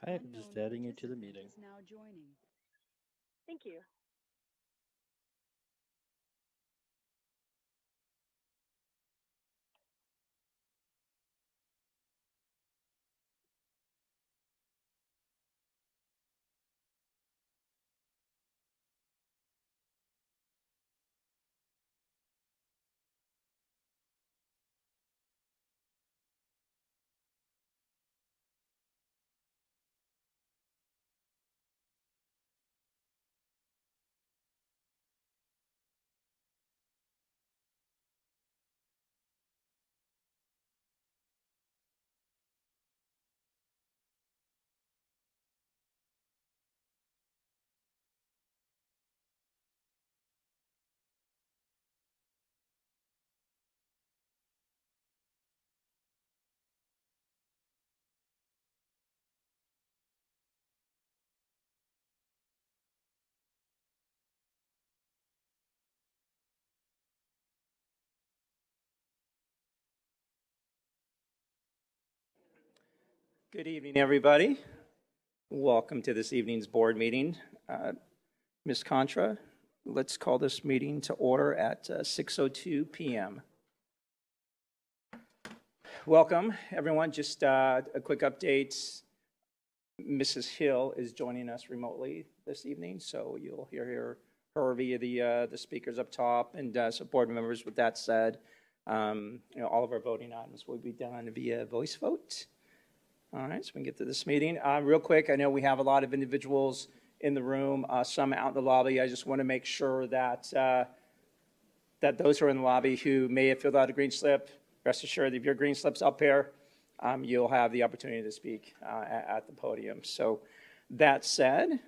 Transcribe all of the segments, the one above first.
Hi, I'm just adding you to the meeting. Now joining. Thank you. Good evening, everybody. Welcome to this evening's board meeting. Ms. Contra, let's call this meeting to order at 6:02 p.m. Welcome, everyone. Just a quick update. Mrs. Hill is joining us remotely this evening, so you'll hear her via the speakers up top and some board members. With that said, all of our voting items will be done via voice vote. All right, so we can get to this meeting. Real quick, I know we have a lot of individuals in the room, some out in the lobby. I just want to make sure that that those who are in the lobby who may have filled out a green slip, rest assured that if your green slip's up here, you'll have the opportunity to speak at the podium. So that said,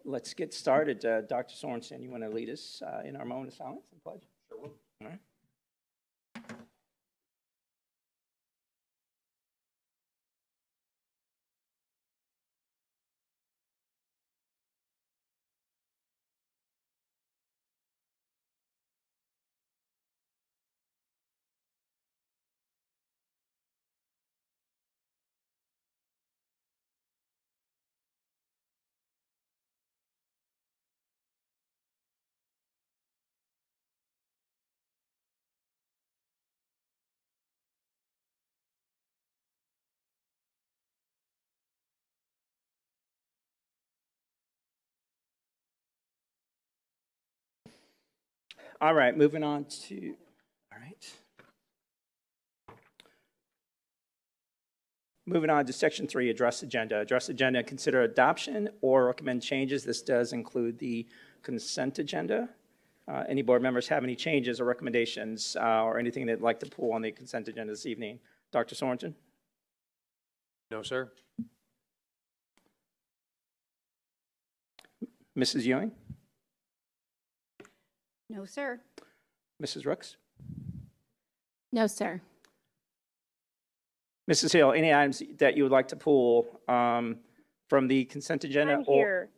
let's get started. Dr. Sorensen, you want to lead us in our moment of silence and pledge? Sure will. All right. All right, moving on to, all right. Moving on to section 3, address agenda. Address agenda, consider adoption or recommend changes. This does include the consent agenda. Any board members have any changes or recommendations or anything they'd like to pull on the consent agenda this evening? Dr. Sorensen? No, sir. Mrs. Ewing? No, sir. Mrs. Rooks? No, sir. Mrs. Hill, any items that you would like to pull from the consent agenda? I'm here.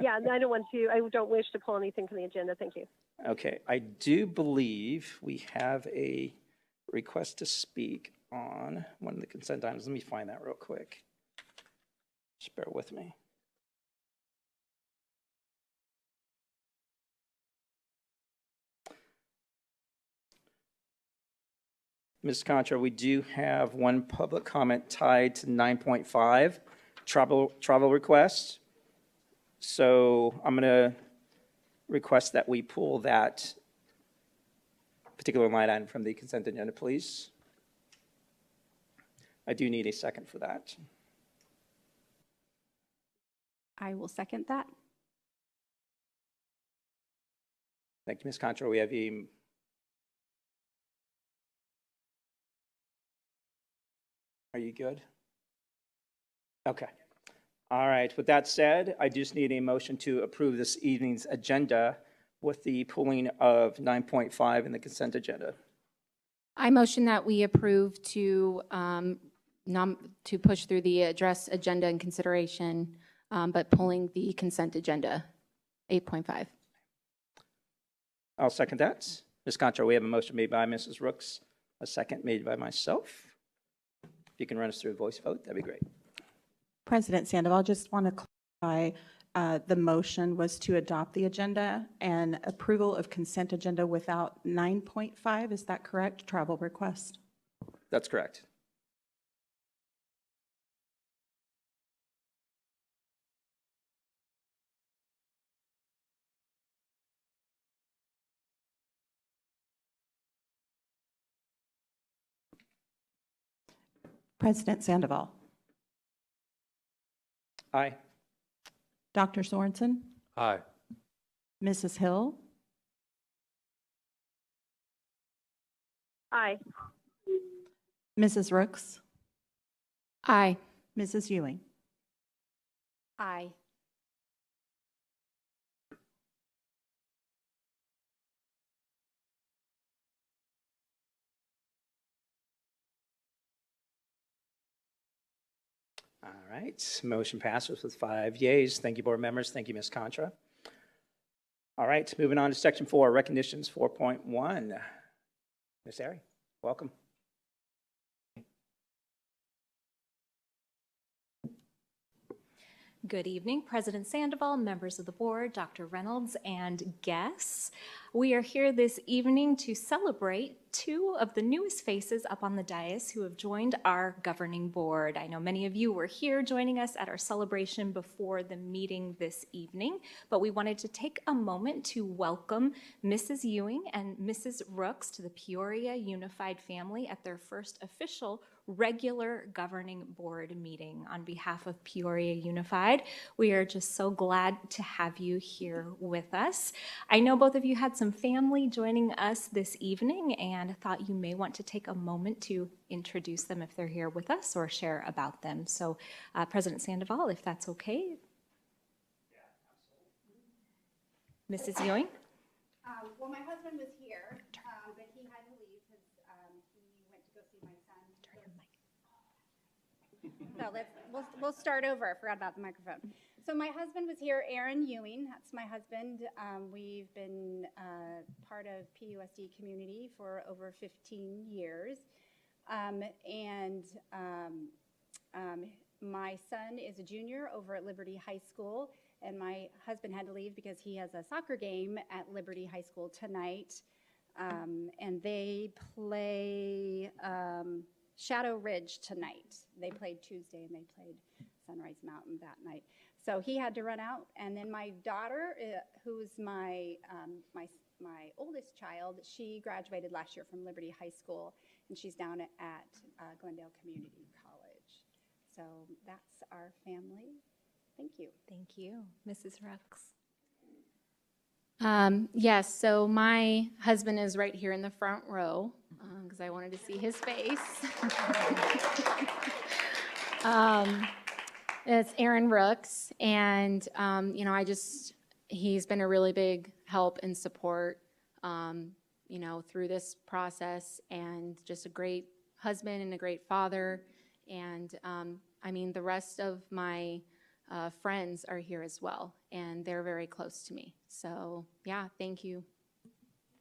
Yeah, I don't wish to pull anything from the agenda. Thank you. Okay, I do believe we have a request to speak on one of the consent items. Let me find that real quick. Just bear with me. Ms. Contra, we do have one public comment tied to 9.5, travel requests. So I'm going to request that we pull that particular line item from the consent agenda, please. I do need a second for that. I will second that. Thank you, Ms. Contra. We have a Are you good? Okay. All right. With that said, I just need a motion to approve this evening's agenda with the pulling of 9.5 in the consent agenda. I motion that we approve to push through the address agenda and consideration, but pulling the consent agenda, 8.5. I'll second that. Ms. Contra, we have a motion made by Mrs. Rooks, a second made by myself. If you can run us through a voice vote, that'd be great. President Sandoval, just want to clarify, the motion was to adopt the agenda and approval of consent agenda without 9.5, is that correct? Travel request? That's correct. President Sandoval. Aye. Dr. Sorensen? Aye. Mrs. Hill? Aye. Mrs. Rooks? Aye. Mrs. Ewing? Aye. All right, motion passes with 5 yeas. Thank you, board members. Thank you, Ms. Contra. All right, moving on to section 4, recognitions 4.1. Ms. Ari, welcome. Good evening, President Sandoval, members of the board, Dr. Reynolds, and guests. We are here this evening to celebrate 2 of the newest faces up on the dais who have joined our governing board. I know many of you were here joining us at our celebration before the meeting this evening, but we wanted to take a moment to welcome Mrs. Ewing and Mrs. Rooks to the Peoria Unified family at their first official regular governing board meeting. On behalf of Peoria Unified, we are just so glad to have you here with us. I know both of you had some family joining us this evening and thought you may want to take a moment to introduce them if they're here with us or share about them. So President Sandoval, if that's okay. Mrs. Ewing? Well, my husband was here, but he had to leave because he went to go see my son. So we'll start over. I forgot about the microphone. So my husband was here, Aaron Ewing. That's my husband. We've been part of PUSD community for over 15 years. My son is a junior over at Liberty High School, and my husband had to leave because he has a soccer game at Liberty High School tonight. And they play Shadow Ridge tonight. They played Tuesday and they played Sunrise Mountain that night. So he had to run out. And then my daughter, who's my oldest child, she graduated last year from Liberty High School, and she's down at Glendale Community College. So that's our family. Thank you. Thank you. Mrs. Rooks? Yes, so my husband is right here in the front row because I wanted to see his face. It's Aaron Rooks, and he's been a really big help and support, through this process, and just a great husband and a great father. And the rest of my friends are here as well, and they're very close to me. So, yeah, thank you.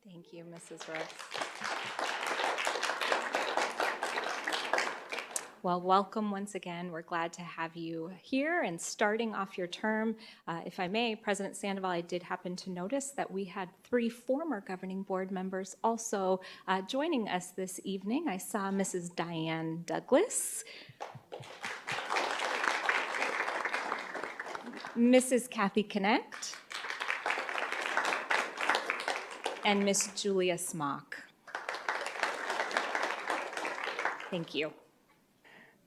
Thank you, Mrs. Rooks. Well, welcome once again. We're glad to have you here and starting off your term. If I may, President Sandoval, I did happen to notice that we had 3 former governing board members also joining us this evening. I saw Mrs. Diane Douglas, Mrs. Kathy Connect, and Miss Julia Smock. Thank you.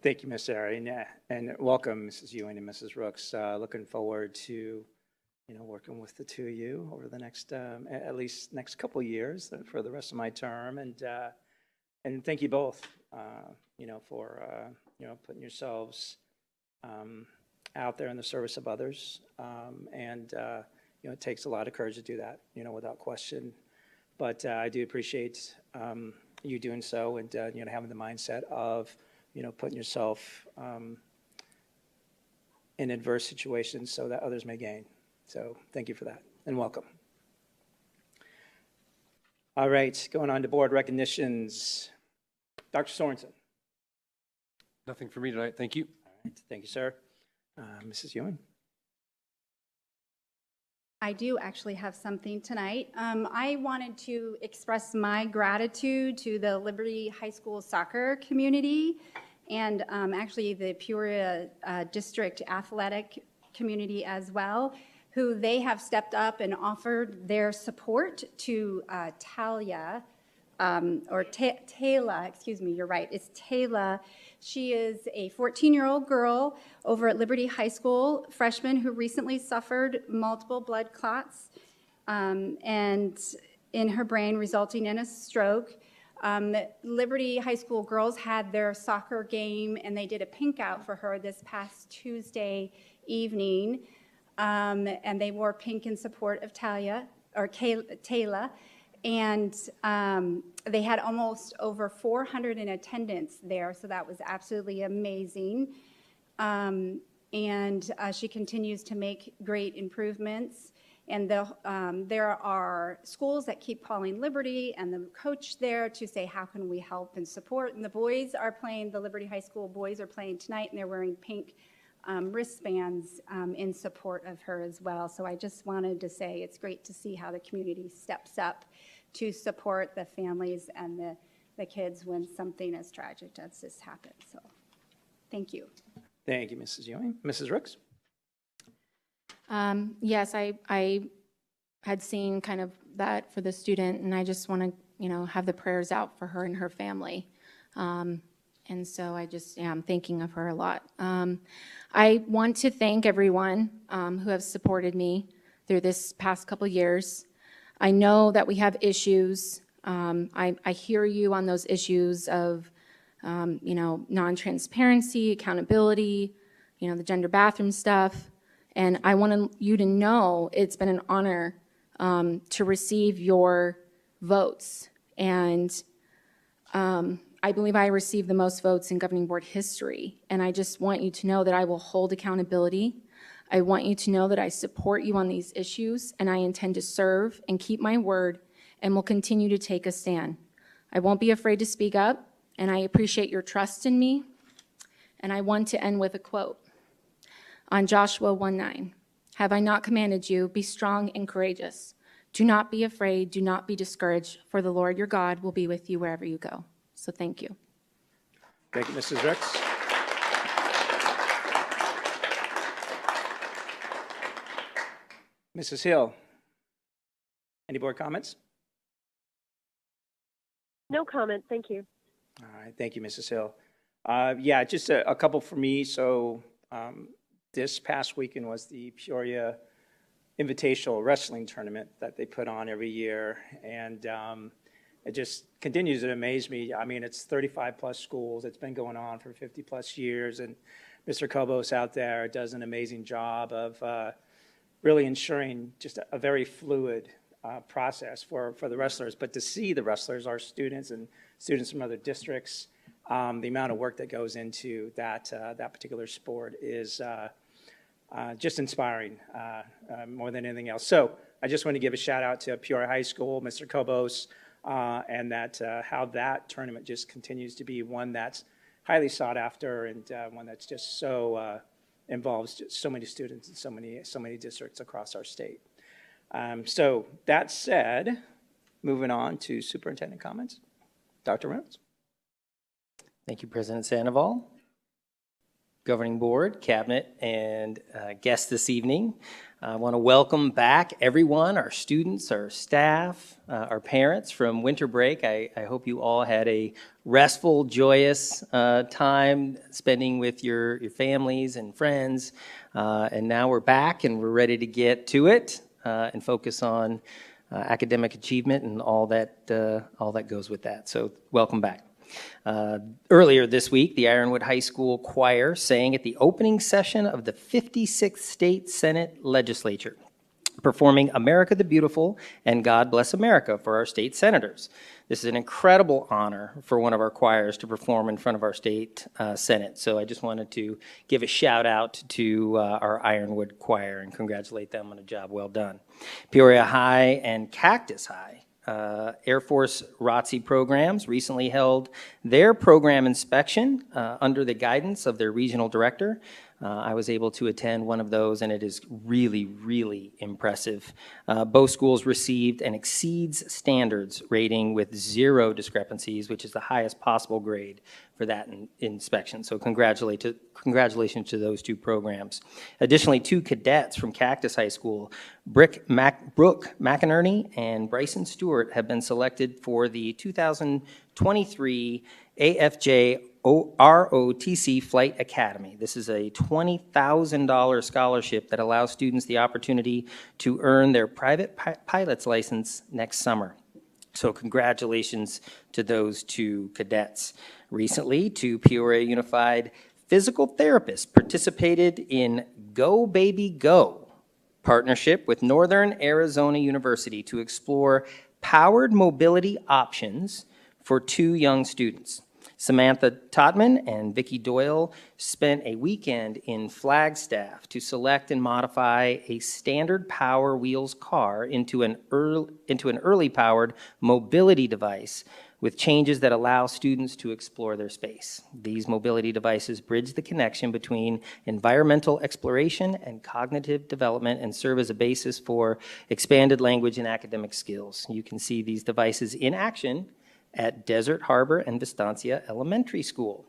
Thank you, Ms. Ari, and welcome, Mrs. Ewing and Mrs. Rooks. Looking forward to, working with the 2 of you over the next, at least next couple of years for the rest of my term. And thank you both, for, putting yourselves out there in the service of others. It takes a lot of courage to do that, without question. But I do appreciate you doing so and, having the mindset of, putting yourself in adverse situations so that others may gain. So thank you for that, and welcome. All right, going on to board recognitions. Dr. Sorensen. Nothing for me tonight, thank you. All right, thank you, sir. Mrs. Ewing? I do actually have something tonight. I wanted to express my gratitude to the Liberty High School soccer community and actually the Peoria District Athletic community as well, who they have stepped up and offered their support to Talia, or Taylor, excuse me, you're right, it's Taylor. She is a 14-year-old girl over at Liberty High School, freshman who recently suffered multiple blood clots and in her brain, resulting in a stroke. Liberty High School girls had their soccer game, and they did a pink out for her this past Tuesday evening, and they wore pink in support of Talia, or Taylor. And they had almost over 400 in attendance there, so that was absolutely amazing. And she continues to make great improvements. And there are schools that keep calling Liberty and the coach there to say, how can we help and support? And the boys are playing, the Liberty High School boys are playing tonight, and they're wearing pink wristbands in support of her as well. So I just wanted to say it's great to see how the community steps up to support the families and the kids when something as tragic as this happens. So thank you. Thank you, Mrs. Ewing. Mrs. Ricks? Yes, I had seen kind of that for the student, and I just want to, have the prayers out for her and her family. And so I'm thinking of her a lot. I want to thank everyone who has supported me through this past couple years. I know that we have issues. I hear you on those issues of, non-transparency, accountability, the gender bathroom stuff. And I want you to know it's been an honor to receive your votes. And I believe I received the most votes in governing board history. And I just want you to know that I will hold accountability. I want you to know that I support you on these issues, and I intend to serve and keep my word, and will continue to take a stand. I won't be afraid to speak up, and I appreciate your trust in me. And I want to end with a quote on Joshua 1:9. Have I not commanded you, be strong and courageous. Do not be afraid, do not be discouraged, for the Lord your God will be with you wherever you go. So thank you. Thank you, Mrs. Ricks. Mrs. Hill, any board comments? No comment, thank you. All right, thank you, Mrs. Hill. Yeah, just a couple for me. So this past weekend was the Peoria Invitational Wrestling Tournament that they put on every year, and it just continues to amaze me. I mean, it's 35-plus schools. It's been going on for 50-plus years, and Mr. Kobos out there does an amazing job of really ensuring just a very fluid process for the wrestlers. But to see the wrestlers, our students and students from other districts, the amount of work that goes into that particular sport is just inspiring more than anything else. So I just want to give a shout out to Peoria High School, Mr. Kobos, and how that tournament just continues to be one that's highly sought after, and one that's just so involves just so many students and so many districts across our state. So that said, moving on to superintendent comments. Dr. Reynolds. Thank you, President Sandoval, Governing Board, Cabinet, and guests this evening. I want to welcome back everyone, our students, our staff, our parents from winter break. I hope you all had a restful, joyous time spending with your families and friends. And now we're back and we're ready to get to it and focus on academic achievement and all that goes with that. So welcome back. Earlier this week, the Ironwood High School Choir sang at the opening session of the 56th State Senate Legislature, performing America the Beautiful and God Bless America for our state senators. This is an incredible honor for one of our choirs to perform in front of our state Senate. So I just wanted to give a shout out to our Ironwood Choir and congratulate them on a job well done. Peoria High and Cactus High Air Force ROTC programs recently held their program inspection under the guidance of their regional director. I was able to attend one of those, and it is really, really impressive. Both schools received an exceeds standards rating with 0 discrepancies, which is the highest possible grade for that inspection. So congratulations to those 2 programs. Additionally, 2 cadets from Cactus High School, Brooke McInerney and Bryson Stewart, have been selected for the 2023 AFJ ROTC Flight Academy. This is a $20,000 scholarship that allows students the opportunity to earn their private pilot's license next summer. So congratulations to those 2 cadets. Recently, 2 Peoria Unified physical therapists participated in Go Baby Go partnership with Northern Arizona University to explore powered mobility options for 2 young students. Samantha Totman and Vicki Doyle spent a weekend in Flagstaff to select and modify a standard Power Wheels car into an early powered mobility device with changes that allow students to explore their space. These mobility devices bridge the connection between environmental exploration and cognitive development and serve as a basis for expanded language and academic skills. You can see these devices in action at Desert Harbor and Vistancia Elementary School.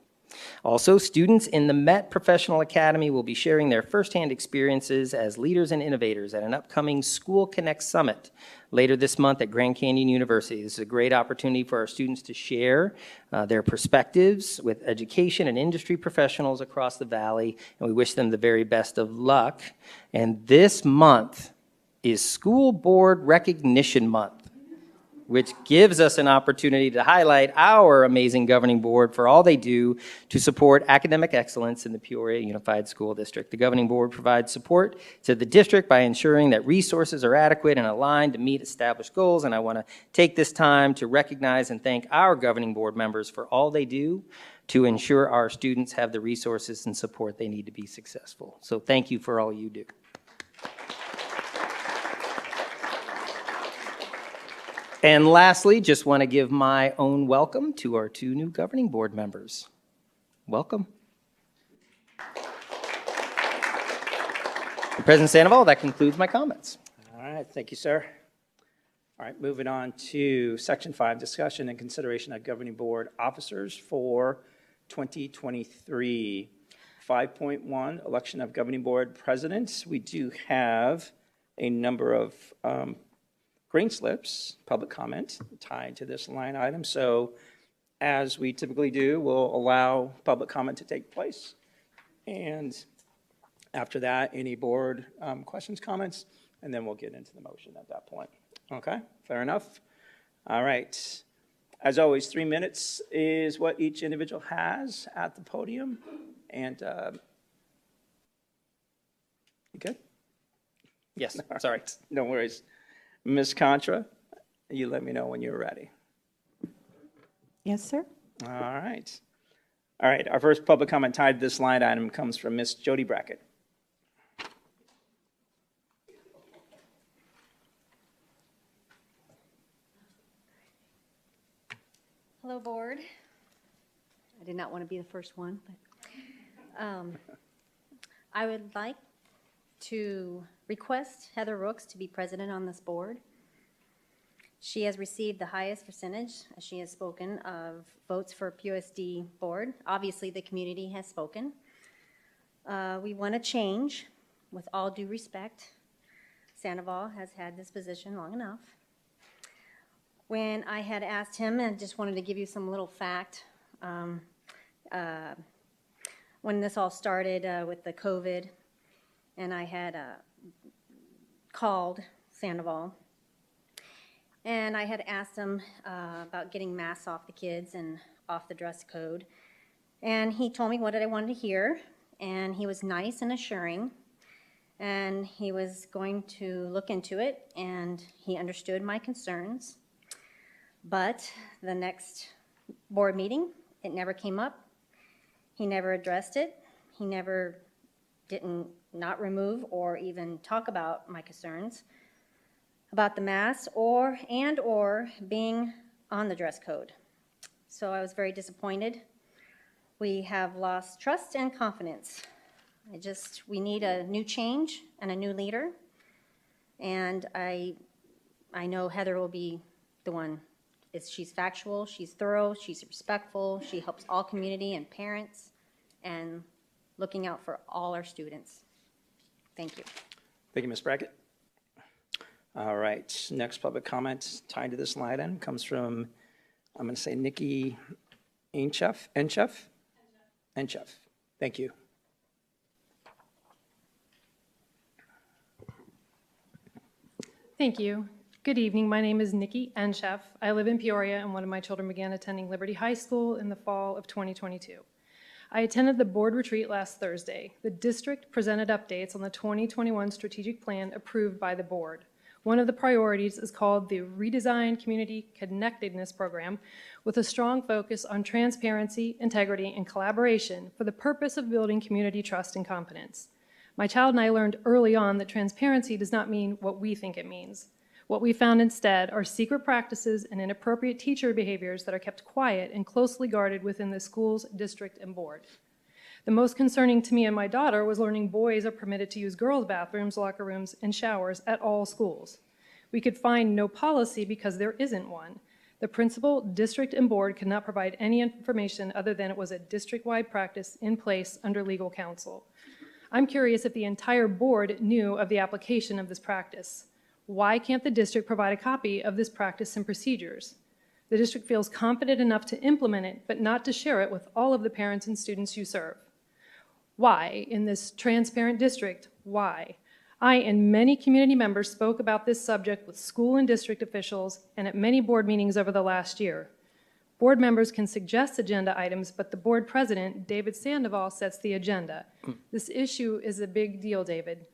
Also, students in the Met Professional Academy will be sharing their firsthand experiences as leaders and innovators at an upcoming School Connect Summit later this month at Grand Canyon University. This is a great opportunity for our students to share their perspectives with education and industry professionals across the valley, and we wish them the very best of luck. And this month is School Board Recognition Month, which gives us an opportunity to highlight our amazing governing board for all they do to support academic excellence in the Peoria Unified School District. The governing board provides support to the district by ensuring that resources are adequate and aligned to meet established goals, and I want to take this time to recognize and thank our governing board members for all they do to ensure our students have the resources and support they need to be successful. So thank you for all you do. And lastly, just want to give my own welcome to our 2 new governing board members. Welcome. President Sandoval, that concludes my comments. All right, thank you, sir. All right, moving on to Section 5, discussion and consideration of governing board officers for 2023. 5.1, election of governing board presidents. We do have a number of green slips, public comment, tied to this line item. So as we typically do, we'll allow public comment to take place. And after that, any board questions, comments, and then we'll get into the motion at that point. Okay, fair enough. All right. As always, 3 minutes is what each individual has at the podium. And you good? Yes, sorry. No worries. Ms. Contra, you let me know when you're ready. Yes, sir. All right. All right, our first public comment tied to this line item comes from Ms. Jody Brackett. Hello, board. I did not want to be the first one, but I would like to request Heather Rooks to be president on this board. She has received the highest percentage, as she has spoken, of votes for PUSD board. Obviously, the community has spoken. We want to change, with all due respect. Sandoval has had this position long enough. When I had asked him, and just wanted to give you some little fact, when this all started with the COVID, and I had called Sandoval, and I had asked him about getting masks off the kids and off the dress code, and he told me what I wanted to hear, and he was nice and assuring, and he was going to look into it, and he understood my concerns. But the next board meeting, it never came up. He never addressed it. He didn't not remove or even talk about my concerns. about the mask or being on the dress code. So I was very disappointed. We have lost trust and confidence. We need a new change and a new leader. And I know Heather will be the one. She's factual, she's thorough, she's respectful, she helps all community and parents, and looking out for all our students. Thank you. Thank you, Ms. Brackett. All right, next public comment tied to this line item comes from, I'm going to say Nikki Enchef. Thank you. Thank you. Good evening. My name is Nikki Enchef. I live in Peoria, and one of my children began attending Liberty High School in the fall of 2022. I attended the board retreat last Thursday. The district presented updates on the 2021 strategic plan approved by the board. One of the priorities is called the Redesigned Community Connectedness Program, with a strong focus on transparency, integrity, and collaboration for the purpose of building community trust and confidence. My child and I learned early on that transparency does not mean what we think it means. What we found instead are secret practices and inappropriate teacher behaviors that are kept quiet and closely guarded within the school's district and board. The most concerning to me and my daughter was learning boys are permitted to use girls' bathrooms, locker rooms, and showers at all schools. We could find no policy because there isn't one. The principal, district, and board could not provide any information other than it was a district-wide practice in place under legal counsel. I'm curious if the entire board knew of the application of this practice. Why can't the district provide a copy of this practice and procedures? The district feels confident enough to implement it, but not to share it with all of the parents and students you serve. Why, in this transparent district, why? I and many community members spoke about this subject with school and district officials and at many board meetings over the last year. Board members can suggest agenda items, but the board president, David Sandoval, sets the agenda. This issue is a big deal, David.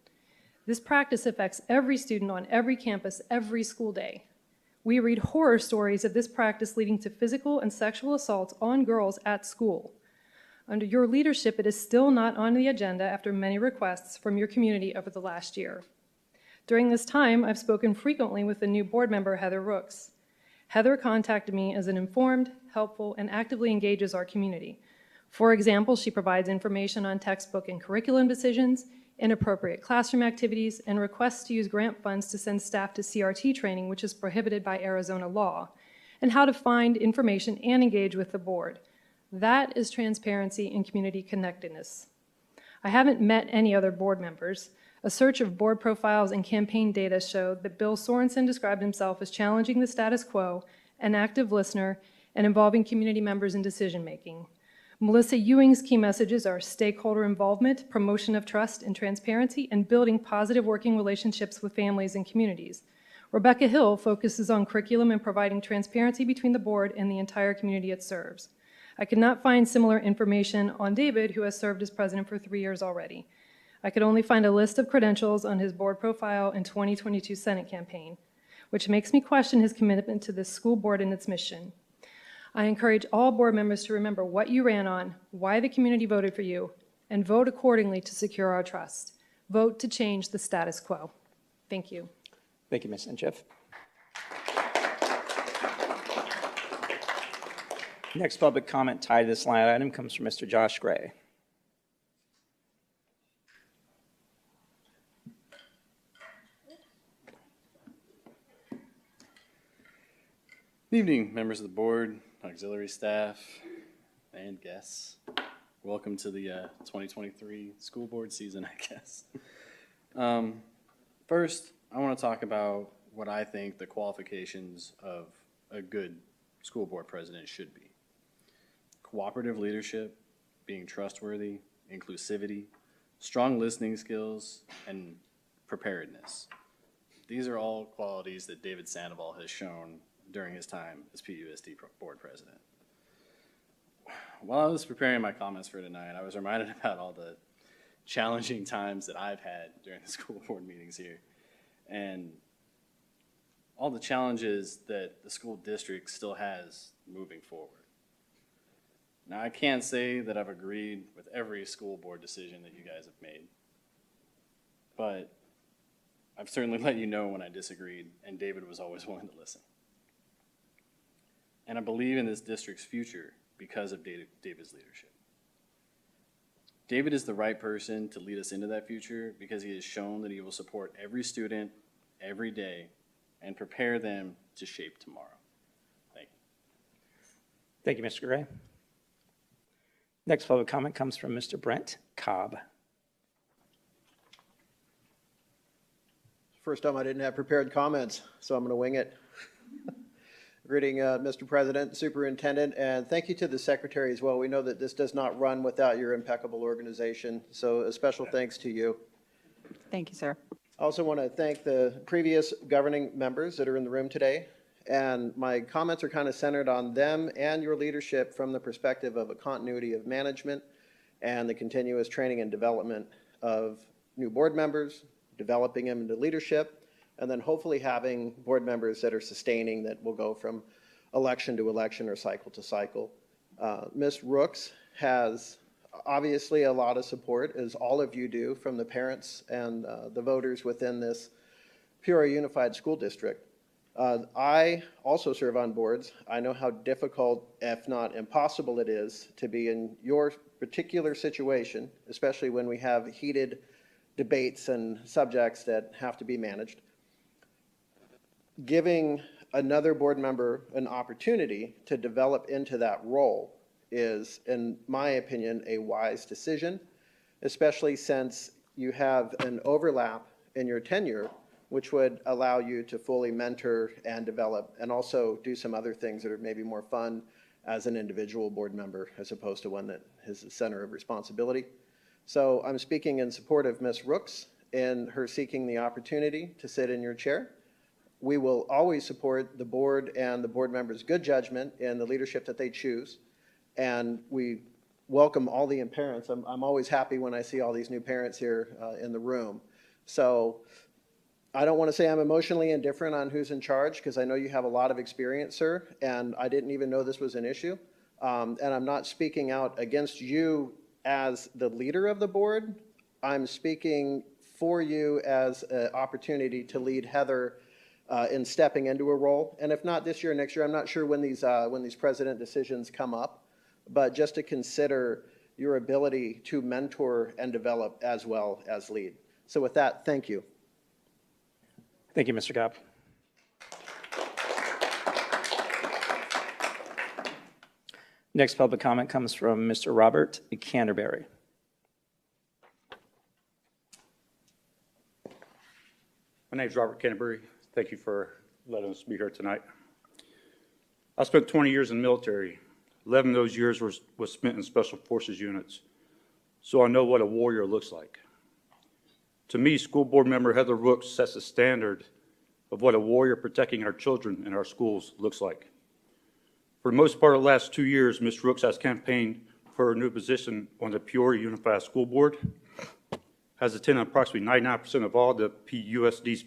This practice affects every student on every campus every school day. We read horror stories of this practice leading to physical and sexual assaults on girls at school. Under your leadership, it is still not on the agenda after many requests from your community over the last year. During this time, I've spoken frequently with the new board member, Heather Rooks. Heather contacted me as an informed, helpful, and actively engages our community. For example, she provides information on textbook and curriculum decisions, inappropriate classroom activities, and requests to use grant funds to send staff to CRT training, which is prohibited by Arizona law, and how to find information and engage with the board. That is transparency and community connectedness. I haven't met any other board members. A search of board profiles and campaign data showed that Bill Sorensen described himself as challenging the status quo, an active listener, and involving community members in decision-making. Melissa Ewing's key messages are stakeholder involvement, promotion of trust and transparency, and building positive working relationships with families and communities. Rebecca Hill focuses on curriculum and providing transparency between the board and the entire community it serves. I could not find similar information on David, who has served as president for 3 years already. I could only find a list of credentials on his board profile and 2022 Senate campaign, which makes me question his commitment to this school board and its mission. I encourage all board members to remember what you ran on, why the community voted for you, and vote accordingly to secure our trust. Vote to change the status quo. Thank you. Thank you, Ms. Enchef. Next public comment tied to this line item comes from Mr. Josh Gray. Good evening, members of the board, auxiliary staff, and guests. Welcome to the 2023 school board season, I guess. First, I want to talk about what I think the qualifications of a good school board president should be. Cooperative leadership, being trustworthy, inclusivity, strong listening skills, and preparedness. These are all qualities that David Sandoval has shown during his time as PUSD board president. While I was preparing my comments for tonight, I was reminded about all the challenging times that I've had during the school board meetings here, and all the challenges that the school district still has moving forward. Now, I can't say that I've agreed with every school board decision that you guys have made, but I've certainly let you know when I disagreed, and David was always willing to listen. And I believe in this district's future because of David's leadership. David is the right person to lead us into that future because he has shown that he will support every student every day and prepare them to shape tomorrow. Thank you. Thank you, Mr. Gray. Next public comment comes from Mr. Brent Cobb. First time I didn't have prepared comments, so I'm going to wing it. Greeting, Mr. President, Superintendent, and thank you to the Secretary as well. We know that this does not run without your impeccable organization, so a special thanks to you. Thank you, sir. I also want to thank the previous governing members that are in the room today, and my comments are kind of centered on them and your leadership from the perspective of a continuity of management and the continuous training and development of new board members, developing them into leadership, and then hopefully having board members that are sustaining, that will go from election to election or cycle to cycle. Ms. Rooks has obviously a lot of support, as all of you do, from the parents and the voters within this Peoria Unified School District. I also serve on boards. I know how difficult, if not impossible, it is to be in your particular situation, especially when we have heated debates and subjects that have to be managed. Giving another board member an opportunity to develop into that role is, in my opinion, a wise decision, especially since you have an overlap in your tenure, which would allow you to fully mentor and develop and also do some other things that are maybe more fun as an individual board member as opposed to one that is the center of responsibility. So I'm speaking in support of Ms. Rooks in her seeking the opportunity to sit in your chair. We will always support the board and the board members' good judgment in the leadership that they choose. And we welcome all the parents. I'm always happy when I see all these new parents here in the room. So I don't want to say I'm emotionally indifferent on who's in charge, because I know you have a lot of experience, sir, and I didn't even know this was an issue. And I'm not speaking out against you as the leader of the board. I'm speaking for you as an opportunity to lead Heather in stepping into a role. And if not this year, next year, I'm not sure when these president decisions come up, but just to consider your ability to mentor and develop as well as lead. So with that, thank you. Thank you, Mr. Cobb. Next public comment comes from Mr. Robert Canterbury. My name is Robert Canterbury. Thank you for letting us be here tonight. I spent 20 years in the military. 11 of those years was spent in Special Forces units, so I know what a warrior looks like. To me, school board member Heather Rooks sets the standard of what a warrior protecting our children in our schools looks like. For the most part of the last 2 years, Ms. Rooks has campaigned for her new position on the Peoria Unified School Board, has attended approximately 99% of all the PUSD's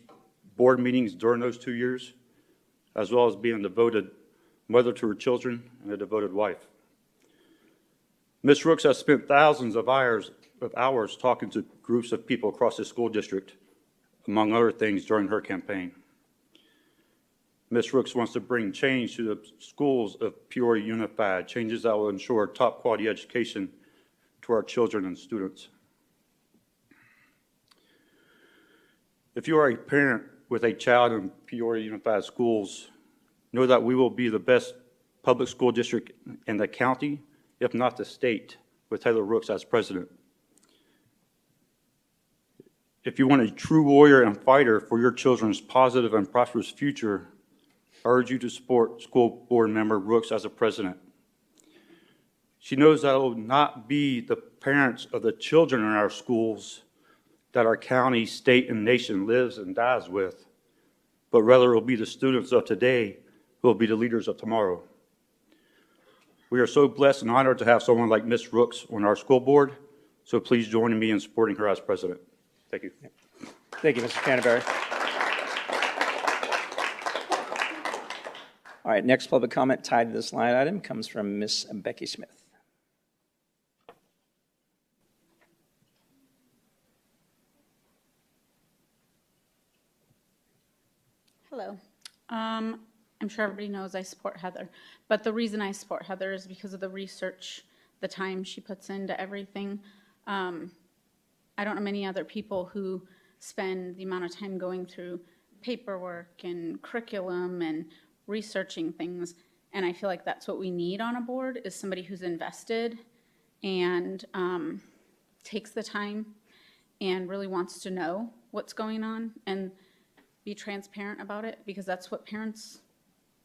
board meetings during those 2 years, as well as being a devoted mother to her children and a devoted wife. Ms. Rooks has spent thousands of hours talking to groups of people across the school district, among other things, during her campaign. Ms. Rooks wants to bring change to the schools of Peoria Unified, changes that will ensure top quality education to our children and students. If you are a parent with a child in Peoria Unified Schools, know that we will be the best public school district in the county, if not the state, with Heather Rooks as president. If you want a true warrior and fighter for your children's positive and prosperous future, I urge you to support school board member Rooks as a president. She knows that it will not be the parents of the children in our schools that our county, state, and nation lives and dies with, but rather it will be the students of today who will be the leaders of tomorrow. We are so blessed and honored to have someone like Ms. Rooks on our school board, so please join me in supporting her as president. Thank you. Thank you, Mr. Canterbury. All right, next public comment tied to this line item comes from Ms. Becky Smith. I'm sure everybody knows I support Heather, but the reason I support Heather is because of the research, the time she puts into everything. I don't know many other people who spend the amount of time going through paperwork and curriculum and researching things, and I feel like that's what we need on a board, is somebody who's invested and takes the time and really wants to know what's going on and be transparent about it, because that's what parents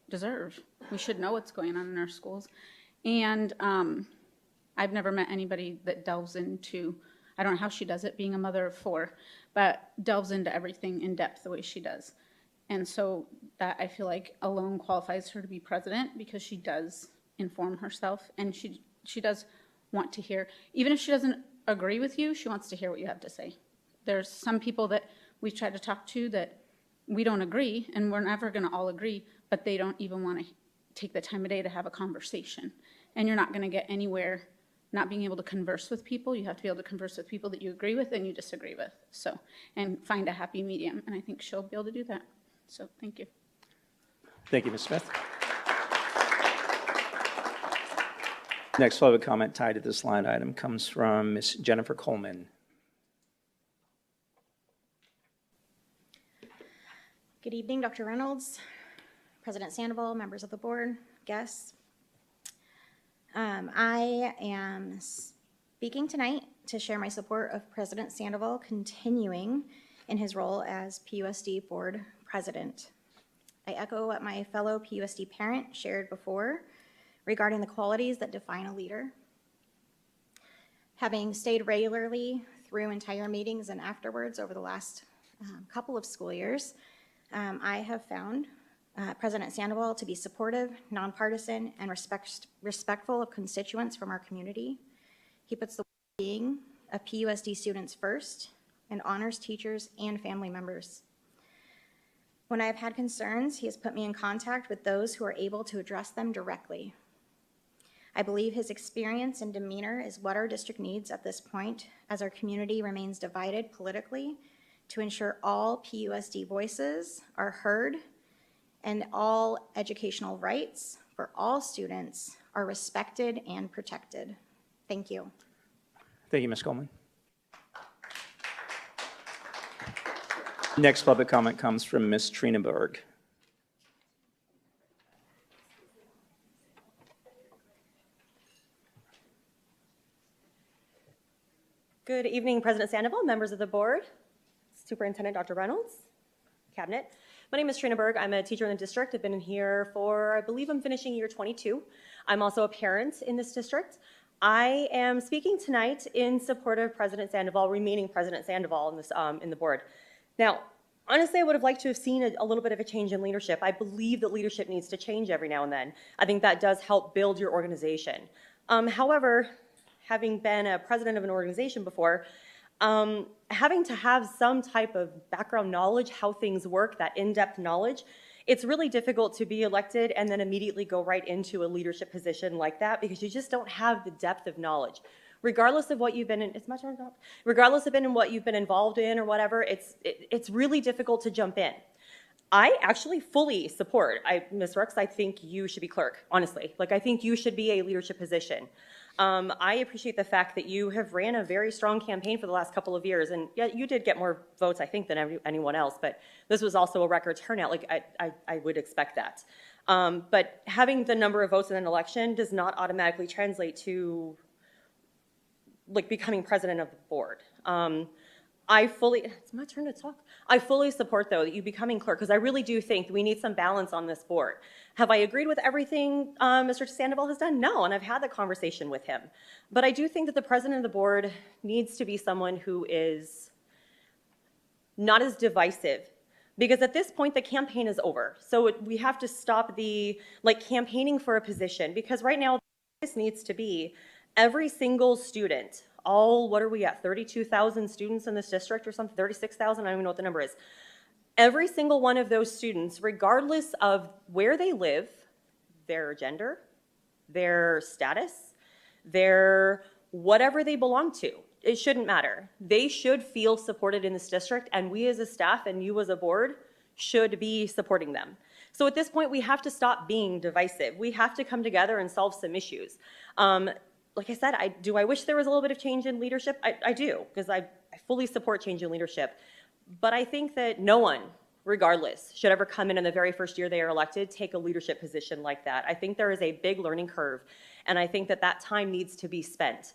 deserve. We should know what's going on in our schools. And I've never met anybody that delves into, I don't know how she does it, being a mother of 4, but delves into everything in depth the way she does. And so that, I feel like, alone qualifies her to be president, because she does inform herself, and she does want to hear, even if she doesn't agree with you, she wants to hear what you have to say. There's some people that we've tried to talk to that we don't agree, and we're never going to all agree, but they don't even want to take the time of day to have a conversation. And you're not going to get anywhere not being able to converse with people. You have to be able to converse with people that you agree with and you disagree with. So, and find a happy medium, and I think she'll be able to do that. So, thank you. Thank you, Ms. Smith. Next public comment tied to this line item comes from Ms. Jennifer Coleman. Good evening, Dr. Reynolds, President Sandoval, members of the board, guests. I am speaking tonight to share my support of President Sandoval continuing in his role as PUSD board president. I echo what my fellow PUSD parent shared before regarding the qualities that define a leader. Having stayed regularly through entire meetings and afterwards over the last couple of school years, I have found President Sandoval to be supportive, nonpartisan, and respectful of constituents from our community. He puts the well-being of PUSD students first and honors teachers and family members. When I have had concerns, he has put me in contact with those who are able to address them directly. I believe his experience and demeanor is what our district needs at this point, as our community remains divided politically, to ensure all PUSD voices are heard and all educational rights for all students are respected and protected. Thank you. Thank you, Ms. Coleman. Next public comment comes from Ms. Trina Berg. Good evening, President Sandoval, members of the board, Superintendent Dr. Reynolds, Cabinet. My name is Trina Berg. I'm a teacher in the district. I've been in here for, I believe I'm finishing year 22. I'm also a parent in this district. I am speaking tonight in support of President Sandoval, remaining President Sandoval in, this, in the board. Now, honestly, I would have liked to have seen a little bit of a change in leadership. I believe that leadership needs to change every now and then. I think that does help build your organization. However, having been a president of an organization before, having to have some type of background knowledge, how things work, that in-depth knowledge, it's really difficult to be elected and then immediately go right into a leadership position like that, because you just don't have the depth of knowledge. Regardless of what you've been in, it's my turn to talk. Regardless of what you've been involved in or whatever, it's really difficult to jump in. I actually fully support, Ms. Rooks, I think you should be clerk, honestly. Like, I think you should be a leadership position. I appreciate the fact that you have ran a very strong campaign for the last couple of years, and yeah, you did get more votes, I think, than anyone else, but this was also a record turnout. Like, I would expect that. But having the number of votes in an election does not automatically translate to, like, becoming president of the board. It's my turn to talk. I fully support, though, that you becoming clerk, because I really do think that we need some balance on this board. Have I agreed with everything Mr. Sandoval has done? No, and I've had the conversation with him. But I do think that the president of the board needs to be someone who is not as divisive, because at this point, the campaign is over. So we have to stop the, campaigning for a position, because right now, this needs to be every single student, what are we at, 32,000 students in this district or something, 36,000, I don't even know what the number is. Every single one of those students, regardless of where they live, their gender, their status, their whatever they belong to, it shouldn't matter. They should feel supported in this district, and we as a staff and you as a board should be supporting them. So at this point, we have to stop being divisive. We have to come together and solve some issues. Like I said, do I wish there was a little bit of change in leadership? I do, because I fully support change in leadership. But I think that no one, regardless, should ever come in the very first year they are elected, take a leadership position like that. I think there is a big learning curve, and I think that that time needs to be spent.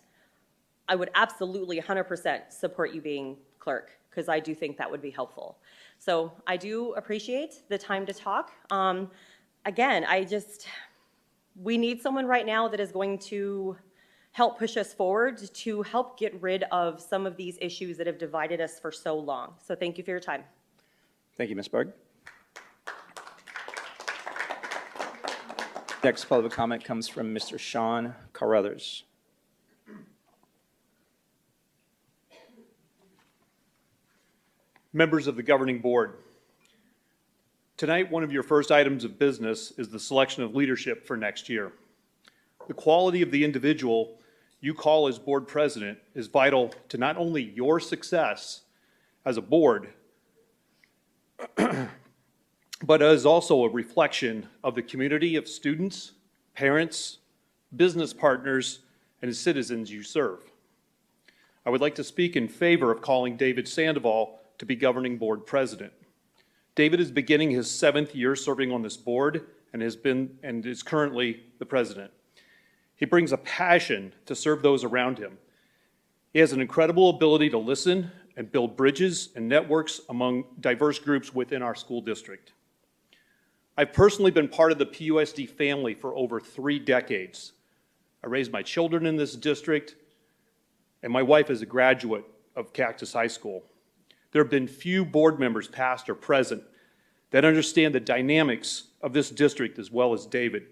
I would absolutely 100% support you being clerk, because I do think that would be helpful. So I do appreciate the time to talk. Again, we need someone right now that is going to help push us forward, to help get rid of some of these issues that have divided us for so long. So thank you for your time. Thank you, Ms. Berg. Next public comment comes from Mr. Sean Carruthers. Members of the governing board, tonight one of your first items of business is the selection of leadership for next year. The quality of the individual you call as board president is vital to not only your success as a board, but is also a reflection of the community of students, parents, business partners, and citizens you serve. I would like to speak in favor of calling David Sandoval to be governing board president. David is beginning his 7th year serving on this board and is currently the president. He brings a passion to serve those around him. He has an incredible ability to listen and build bridges and networks among diverse groups within our school district. I've personally been part of the PUSD family for over 3 decades. I raised my children in this district, and my wife is a graduate of Cactus High School. There have been few board members, past or present, that understand the dynamics of this district as well as David.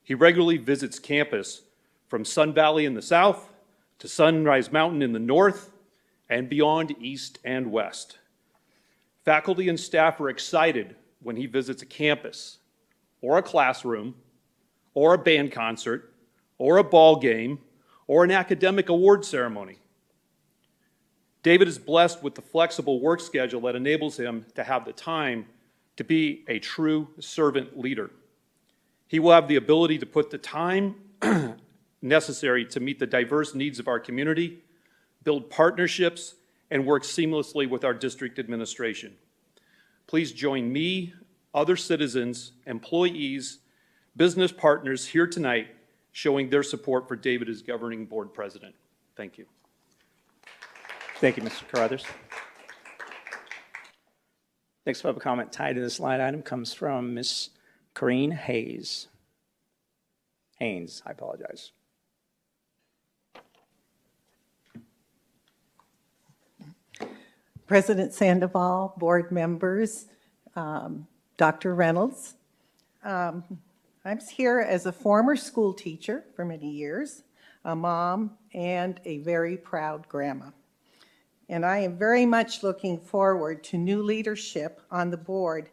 He regularly visits campus from Sun Valley in the south to Sunrise Mountain in the north and beyond east and west. Faculty and staff are excited when he visits a campus or a classroom or a band concert or a ball game or an academic award ceremony. David is blessed with the flexible work schedule that enables him to have the time to be a true servant leader. He will have the ability to put the time necessary to meet the diverse needs of our community, build partnerships, and work seamlessly with our district administration. Please join me, other citizens, employees, business partners here tonight showing their support for David as governing board president. Thank you. Thank you, Mr. Carruthers. Next public comment tied to this line item comes from Ms. Corrine Haynes, I apologize. President Sandoval, board members, Dr. Reynolds. I'm here as a former school teacher for many years, a mom, and a very proud grandma. And I am very much looking forward to new leadership on the board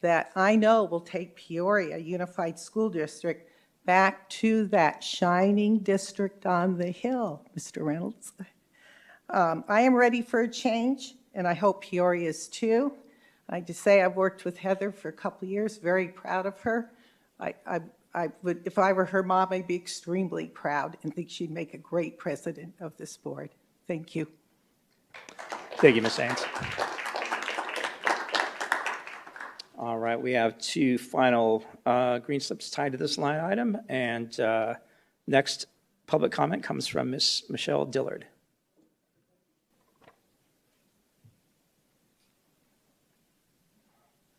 that I know will take Peoria Unified School District back to that shining district on the hill, Mr. Reynolds. I am ready for a change, and I hope Peoria is too. I just say I've worked with Heather for a couple of years, very proud of her. I would, if I were her mom, I'd be extremely proud and think she'd make a great president of this board. Thank you. Thank you, Ms. Haynes. All right, we have 2 final green slips tied to this line item, and next public comment comes from Ms. Michelle Dillard.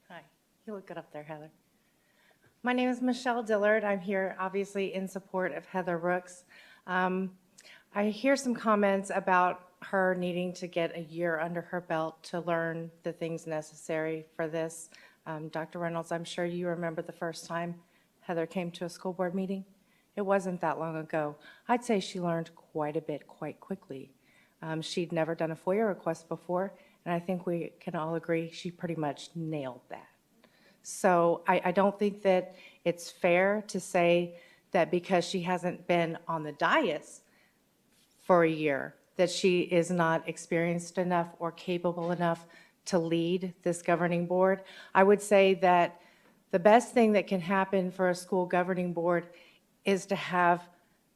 Hi, you look good up there, Heather. My name is Michelle Dillard. I'm here obviously in support of Heather Rooks. I hear some comments about her needing to get a year under her belt to learn the things necessary for this. Dr. Reynolds, I'm sure you remember the first time Heather came to a school board meeting. It wasn't that long ago. I'd say she learned quite a bit quite quickly. She'd never done a FOIA request before, and I think we can all agree she pretty much nailed that. So I don't think that it's fair to say that because she hasn't been on the dais for a year, that she is not experienced enough or capable enough to lead this governing board. I would say that The best thing that can happen for a school governing board is to have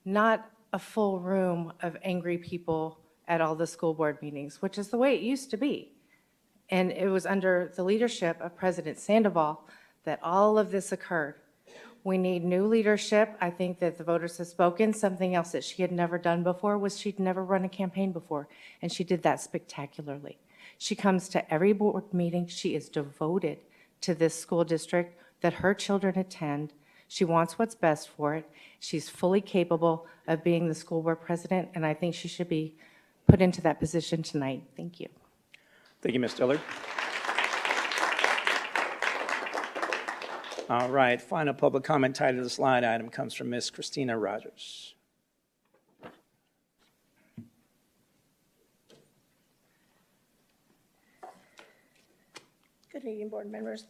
not a full room of angry people at all the school board meetings, which is the way it used to be. And it was under the leadership of President Sandoval that all of this occurred. We need new leadership. I think that the voters have spoken. Something else that she had never done before was she'd never run a campaign before, and she did that spectacularly. She comes to every board meeting. She is devoted to this school district that her children attend. She wants what's best for it. She's fully capable of being the school board president, and I think she should be put into that position tonight. Thank you. Thank you, Ms. Dillard. All right, final public comment tied to this line item comes from Ms. Christina Rogers. Good evening, board members.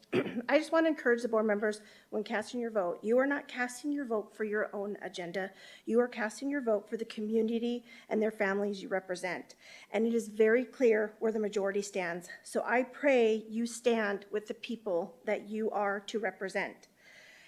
I just want to encourage the board members when casting your vote, you are not casting your vote for your own agenda. You are casting your vote for the community and their families you represent. And it is very clear where the majority stands. So I pray you stand with the people that you are to represent.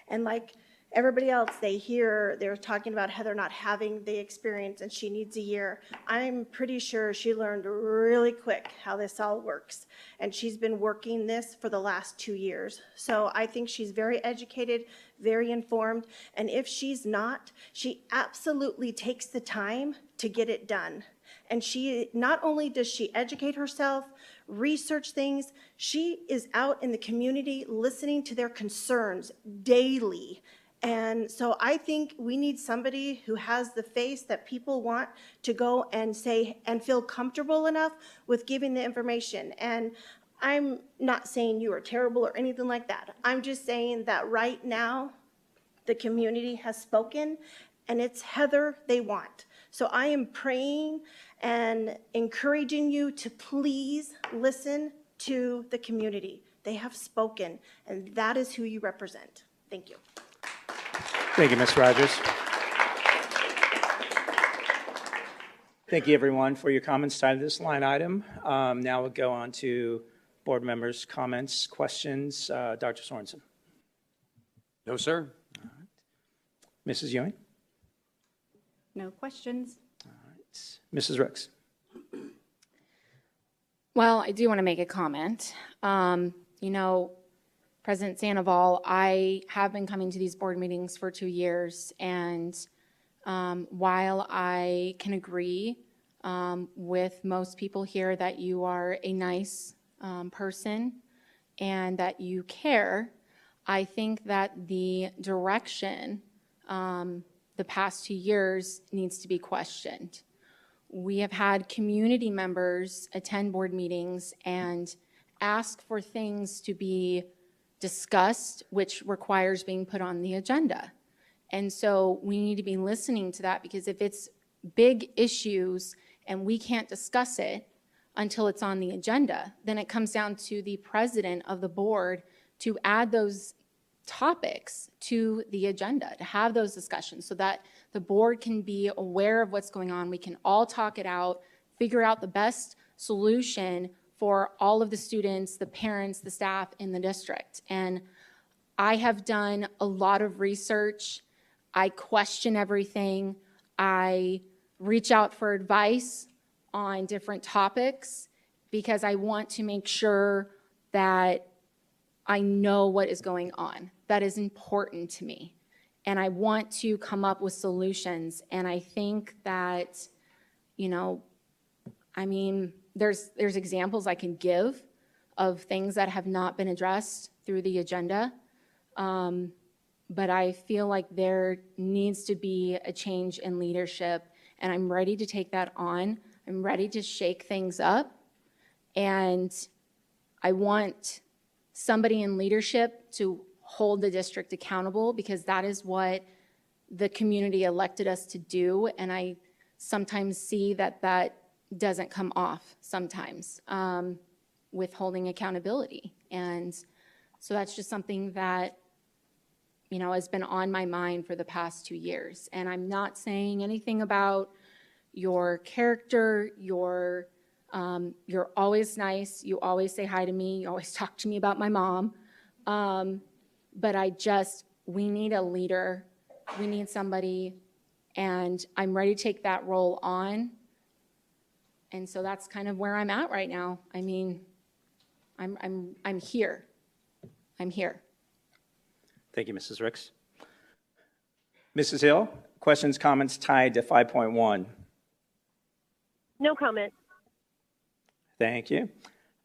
And like everybody else, they're talking about Heather not having the experience and she needs a year. I'm pretty sure she learned really quick how this all works. And she's been working this for the last 2 years. So I think she's very educated, very informed. And if she's not, she absolutely takes the time to get it done. And she, not only does she educate herself, research things, she is out in the community listening to their concerns daily. And so I think we need somebody who has the face that people want to go and say and feel comfortable enough with giving the information. And I'm not saying you are terrible or anything like that. I'm just saying that right now the community has spoken and it's Heather they want. So I am praying and encouraging you to please listen to the community. They have spoken and that is who you represent. Thank you. Thank you, Ms. Rogers. Thank you, everyone, for your comments tied to this line item. Now we'll go on to board members' comments, questions. Dr. Sorensen. No, sir. All right. Mrs. Ewing. No questions. All right. Mrs. Ricks. Well, I do want to make a comment. President Sandoval, I have been coming to these board meetings for 2 years, and while I can agree with most people here that you are a nice person and that you care, I think that the direction the past 2 years needs to be questioned. We have had community members attend board meetings and ask for things to be discussed, which requires being put on the agenda. And so we need to be listening to that, because if it's big issues and we can't discuss it until it's on the agenda, then it comes down to the president of the board to add those topics to the agenda, to have those discussions so that the board can be aware of what's going on. We can all talk it out, figure out the best solution for all of the students, the parents, the staff in the district. And I have done a lot of research. I question everything. I reach out for advice on different topics because I want to make sure that I know what is going on. That is important to me. And I want to come up with solutions. And I think that, there's examples I can give of things that have not been addressed through the agenda. But I feel like there needs to be a change in leadership, and I'm ready to take that on. I'm ready to shake things up, and I want somebody in leadership to hold the district accountable, because that is what the community elected us to do, and I sometimes see that that doesn't come off sometimes with holding accountability. And so that's just something that has been on my mind for the past 2 years. And I'm not saying anything about your character. You're always nice. You always say hi to me. You always talk to me about my mom. but we need a leader. We need somebody, and I'm ready to take that role on. And so that's kind of where I'm at right now. I mean, I'm here. I'm here. Thank you, Mrs. Ricks. Mrs. Hill, questions, comments tied to 5.1? No comment. Thank you.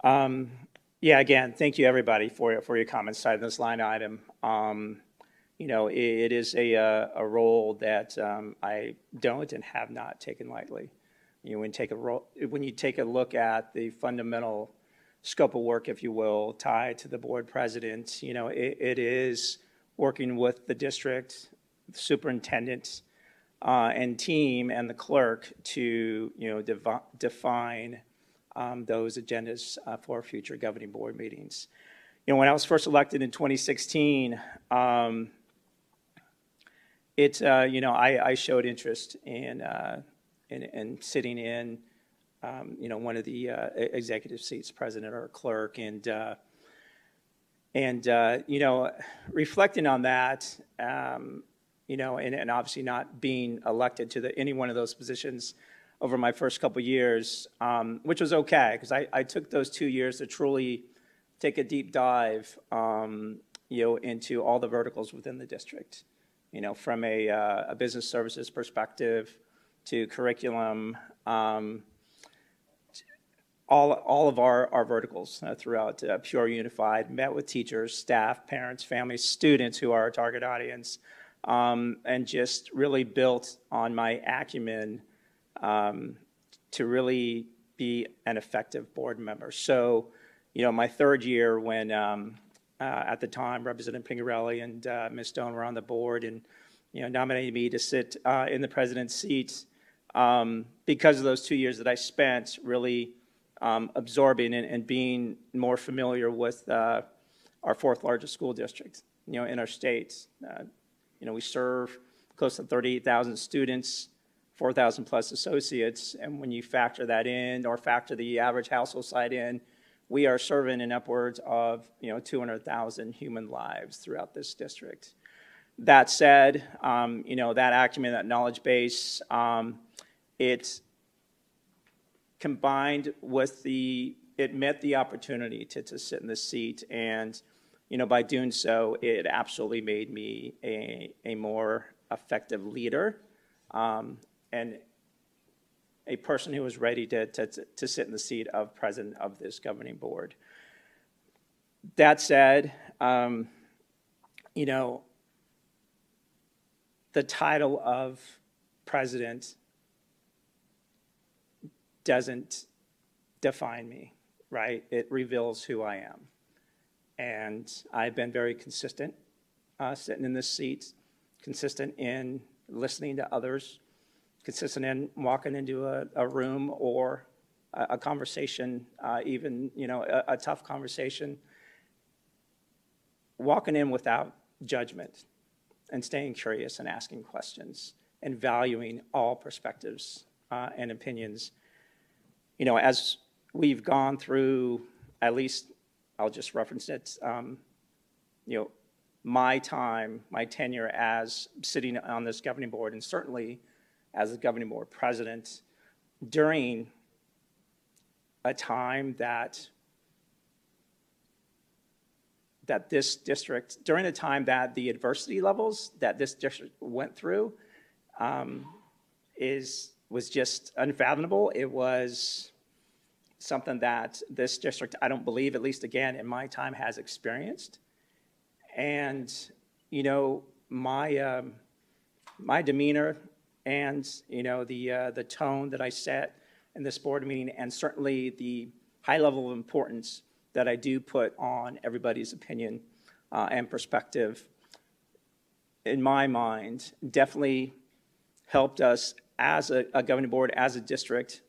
Yeah, again, thank you, everybody, for your comments tied to this line item. You know, it is a role that I don't and have not taken lightly. You know, when you take a look at the fundamental scope of work, if you will, tied to the board president, you know, it is working with the district, the superintendent, and team and the clerk to, you know, define those agendas for future governing board meetings. You know, when I was first elected in 2016, you know, I showed interest in sitting in, you know, one of the executive seats, president or clerk, and you know, reflecting on that, you know, and obviously not being elected to any one of those positions over my first couple of years, which was okay, because I took those 2 years to truly take a deep dive, you know, into all the verticals within the district, you know, from a business services perspective to curriculum, all of our verticals throughout Peoria Unified, met with teachers, staff, parents, families, students who are our target audience, and just really built on my acumen to really be an effective board member. So, you know, my third year when at the time Representative Pingarelli and Ms. Stone were on the board and, you know, nominated me to sit in the president's seat because of those 2 years that I spent really absorbing and being more familiar with our fourth largest school district, you know, in our state. You know, we serve close to 38,000 students, 4,000 plus associates, and when you factor that in or factor the average household size in, we are serving in upwards of, you know, 200,000 human lives throughout this district. That said, you know, that acumen, that knowledge base, it's combined with it met the opportunity to sit in this seat, and, you know, by doing so, it absolutely made me a more effective leader, and a person who was ready to sit in the seat of president of this governing board. That said, you know, the title of president doesn't define me, right? It reveals who I am. And I've been very consistent sitting in this seat, consistent in listening to others, consistent in walking into a room or a conversation, even, you know, a tough conversation, walking in without judgment and staying curious and asking questions and valuing all perspectives and opinions. You know, as we've gone through, at least I'll just reference it, you know, my tenure as sitting on this governing board, and certainly as the governing board president, during a time that this district, during a time that the adversity levels that this district went through was just unfathomable. It was something that this district, I don't believe, at least again in my time, has experienced. And, you know, my demeanor and, you know, the tone that I set in this board meeting, and certainly the high level of importance that I do put on everybody's opinion and perspective, in my mind, definitely helped us as a governing board, as a district,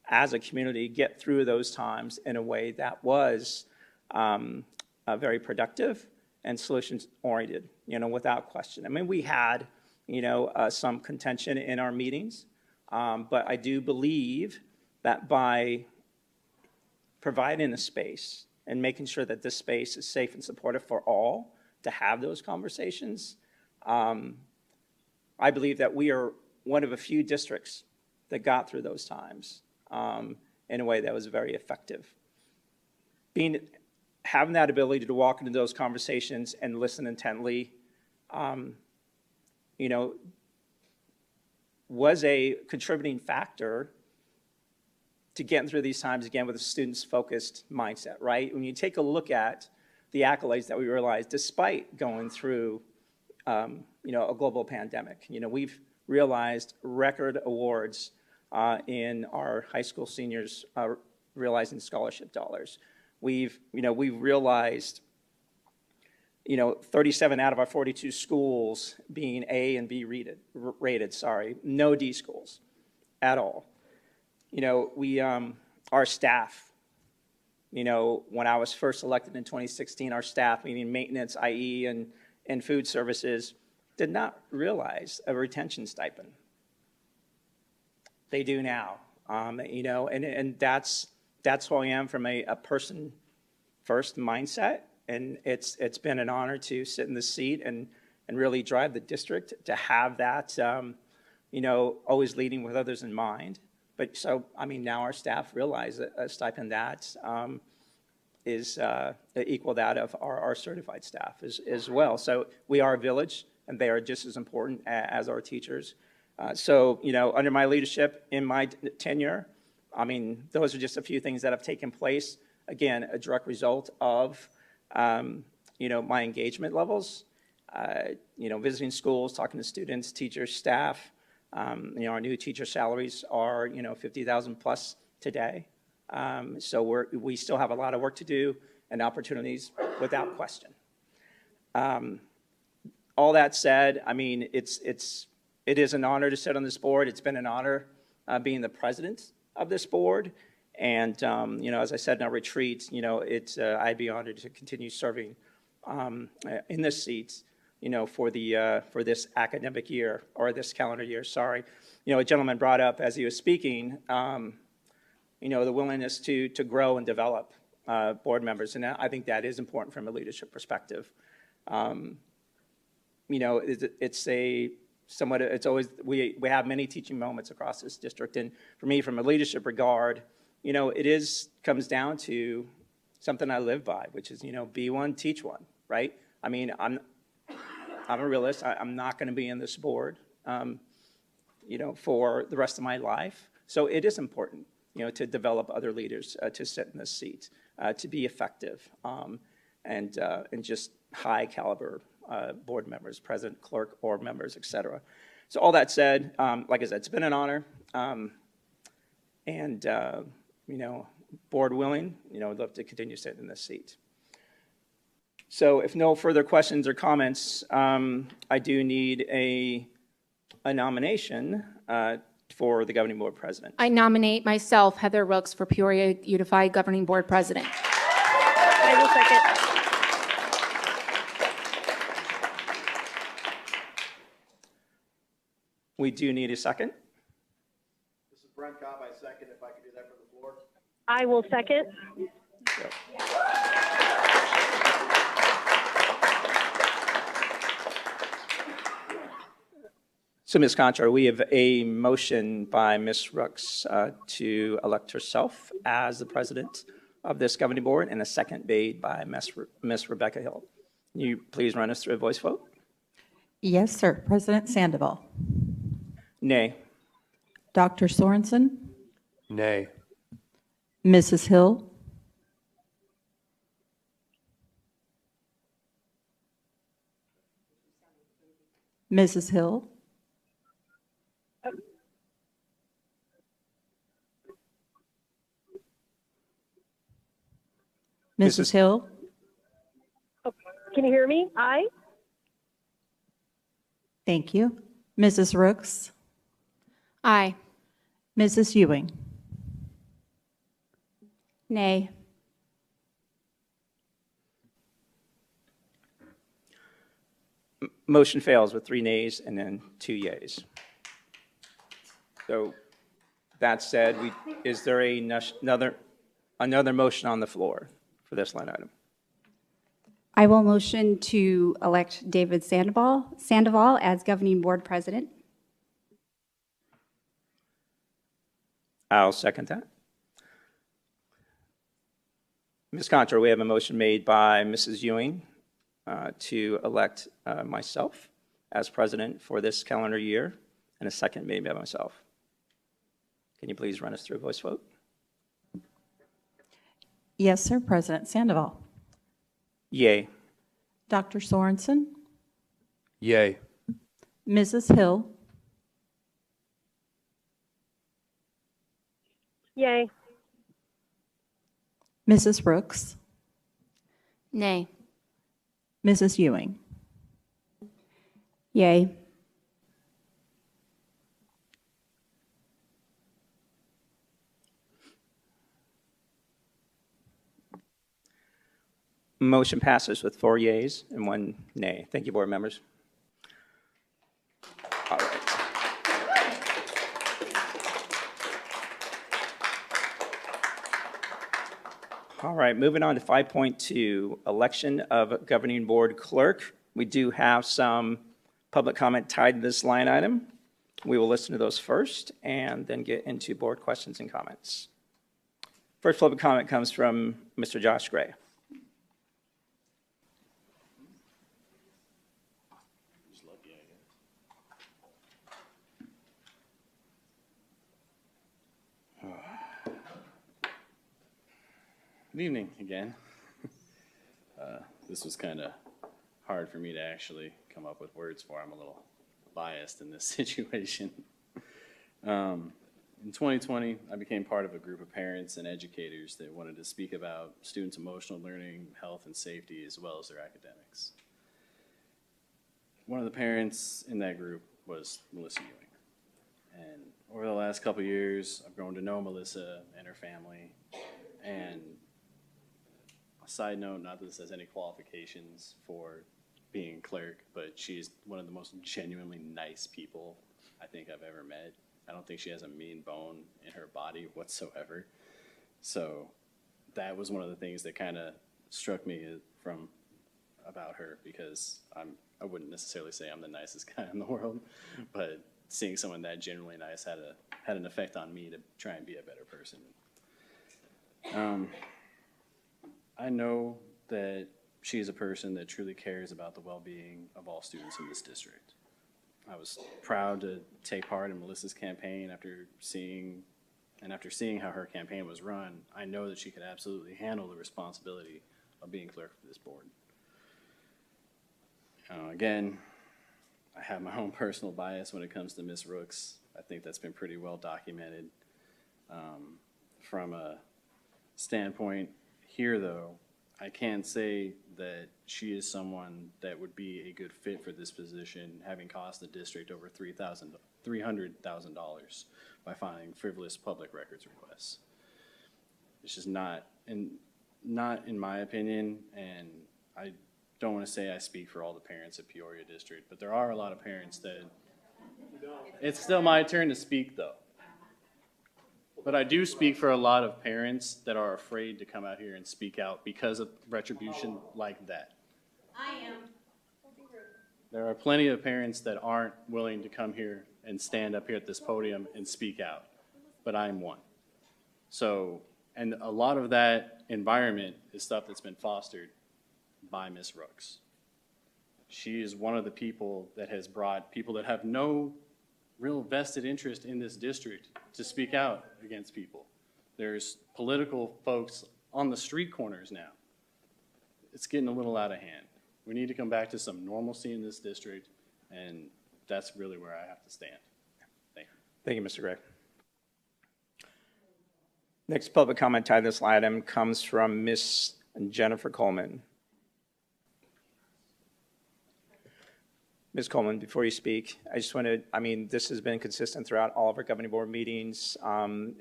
as a community, get through those times in a way that was very productive and solutions-oriented, you know, without question. I mean, we had, you know, some contention in our meetings, but I do believe that by providing a space and making sure that this space is safe and supportive for all to have those conversations. I believe that we are one of a few districts that got through those times in a way that was very effective. Having that ability to walk into those conversations and listen intently, was a contributing factor to getting through these times again with a students-focused mindset, right? When you take a look at the accolades that we realized, despite going through, a global pandemic, we've realized record awards in our high school seniors realizing scholarship dollars. We've realized, 37 out of our 42 schools being A and B rated, no D schools at all. Our staff, when I was first elected in 2016, our staff, meaning maintenance, IE, and food services, did not realize a retention stipend. They do now, and that's who I am from a person-first mindset, and it's been an honor to sit in the seat and really drive the district to have that, always leading with others in mind. But now our staff realize that a stipend that is equal that of our certified staff as well. So we are a village, and they are just as important as our teachers. Under my leadership, in my tenure, those are just a few things that have taken place. Again, a direct result of, my engagement levels, visiting schools, talking to students, teachers, staff. Our new teacher salaries are, 50,000 plus today. So we still have a lot of work to do and opportunities without question. All that said, it is an honor to sit on this board. It's been an honor being the president of this board. And, as I said in our retreat, I'd be honored to continue serving in this seat, for this academic year, or this calendar year, sorry. A gentleman brought up as he was speaking, the willingness to grow and develop board members. And I think that is important from a leadership perspective. It's always, we have many teaching moments across this district. And for me, from a leadership regard, comes down to something I live by, which is, be one, teach one, right? I'm a realist. I'm not going to be in this board, for the rest of my life. So it is important, to develop other leaders to sit in this seat, to be effective, and just high caliber board members, president, clerk, board members, et cetera. So all that said, like I said, it's been an honor, and board willing, I'd love to continue sitting in this seat. So if no further questions or comments, I do need a nomination for the governing board president. I nominate myself, Heather Rooks, for Peoria Unified Governing Board President. I will second. We do need a second. This is Brent Cobb. I second, if I could do that from the floor. I will second. So, Ms. Contra, we have a motion by Ms. Rooks to elect herself as the president of this governing board, and a second made by Ms. Rebecca Hill. Can you please run us through a voice vote? Yes, sir. President Sandoval. Nay. Dr. Sorensen. Nay. Mrs. Hill. Mrs. Hill. Mrs. Hill. Can you hear me? Aye. Thank you. Mrs. Rooks. Aye. Mrs. Ewing. Nay. Motion fails with 3 nays and then 2 yeas. So that said, is there another motion on the floor for this line item? I will motion to elect David Sandoval as governing board president. I'll second that. Ms. Contra, we have a motion made by Mrs. Ewing to elect myself as president for this calendar year, and a second made by myself. Can you please run us through a voice vote? Yes, sir, President Sandoval. Yay. Dr. Sorensen, Yay. Mrs. Hill, Yay. Mrs. Brooks, Nay. Mrs. Ewing. Yay. Motion passes with 4 yeas and 1 nay. Thank you, board members. All right. All right, moving on to 5.2, election of governing board clerk. We do have some public comment tied to this line item. We will listen to those first and then get into board questions and comments. First public comment comes from Mr. Josh Gray. Good evening again. This was kind of hard for me to actually come up with words for. I'm a little biased in this situation. In 2020, I became part of a group of parents and educators that wanted to speak about students' emotional learning, health, and safety, as well as their academics. One of the parents in that group was Melissa Ewing. And over the last couple of years, I've grown to know Melissa and her family. And a side note, not that this has any qualifications for being clerk, but she's one of the most genuinely nice people I think I've ever met. I don't think she has a mean bone in her body whatsoever. So that was one of the things that kind of struck me about her, because I wouldn't necessarily say I'm the nicest guy in the world, but seeing someone that genuinely nice had an effect on me to try and be a better person. I know that she's a person that truly cares about the well-being of all students in this district. I was proud to take part in Melissa's campaign after seeing how her campaign was run. I know that she could absolutely handle the responsibility of being clerk for this board. Again, I have my own personal bias when it comes to Ms. Rooks. I think that's been pretty well documented. From a standpoint here, though, I can say that she is someone that would be a good fit for this position, having cost the district over $300,000 by filing frivolous public records requests. It's just not in my opinion, and I don't want to say I speak for all the parents of Peoria District, but there are a lot of parents that... It's still my turn to speak, though. But I do speak for a lot of parents that are afraid to come out here and speak out because of retribution like that. I am. There are plenty of parents that aren't willing to come here and stand up here at this podium and speak out, but I'm one. So, and a lot of that environment is stuff that's been fostered by Ms. Rooks. She is one of the people that has brought people that have no real vested interest in this district to speak out against people. There's political folks on the street corners now. It's getting a little out of hand. We need to come back to some normalcy in this district, and that's really where I have to stand. Thank you. Thank you, Mr. Gray. Next public comment tied to this item comes from Ms. Jennifer Coleman. Ms. Coleman, before you speak, I just want to, this has been consistent throughout all of our governing board meetings.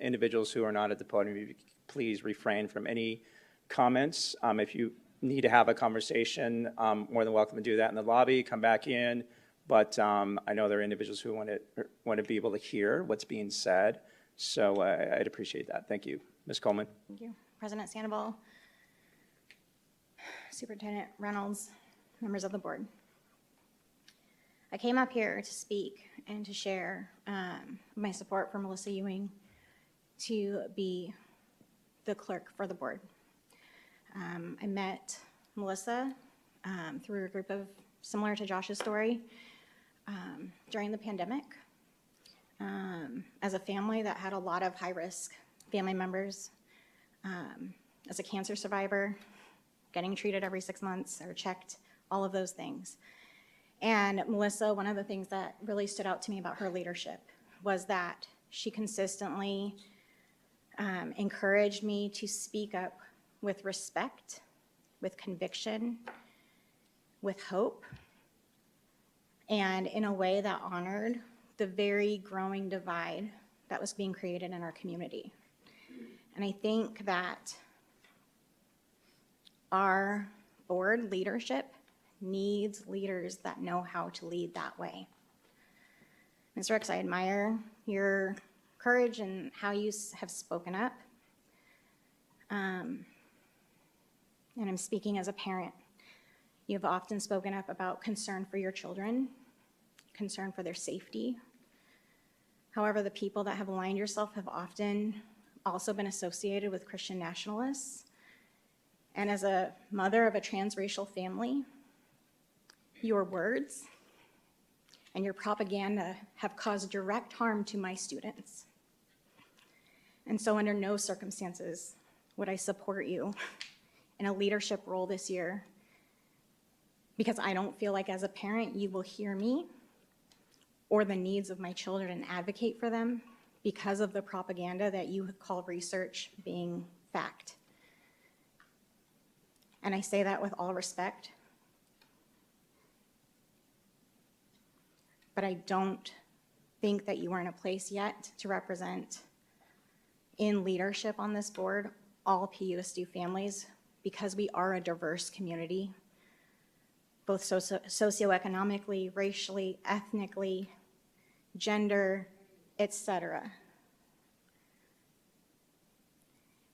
Individuals who are not at the podium, please refrain from any comments. If you need to have a conversation, more than welcome to do that in the lobby, come back in. But I know there are individuals who want to be able to hear what's being said. So I'd appreciate that. Thank you. Ms. Coleman. Thank you. President Sandoval. Superintendent Reynolds, members of the board. I came up here to speak and to share my support for Melissa Ewing to be the clerk for the board. I met Melissa through a group of, similar to Josh's story, during the pandemic. As a family that had a lot of high-risk family members, as a cancer survivor, getting treated every 6 months or checked, all of those things. And Melissa, one of the things that really stood out to me about her leadership was that she consistently encouraged me to speak up with respect, with conviction, with hope, and in a way that honored the very growing divide that was being created in our community. And I think that our board leadership needs leaders that know how to lead that way. Ms. Ricks, I admire your courage and how you have spoken up. And I'm speaking as a parent. You have often spoken up about concern for your children, concern for their safety. However, the people that have aligned yourself have often also been associated with Christian nationalists. And as a mother of a transracial family, your words and your propaganda have caused direct harm to my students. And so under no circumstances would I support you in a leadership role this year, because I don't feel like as a parent you will hear me or the needs of my children and advocate for them because of the propaganda that you call research being fact. And I say that with all respect. But I don't think that you are in a place yet to represent in leadership on this board all PUSD families, because we are a diverse community, both socioeconomically, racially, ethnically, gender, etc.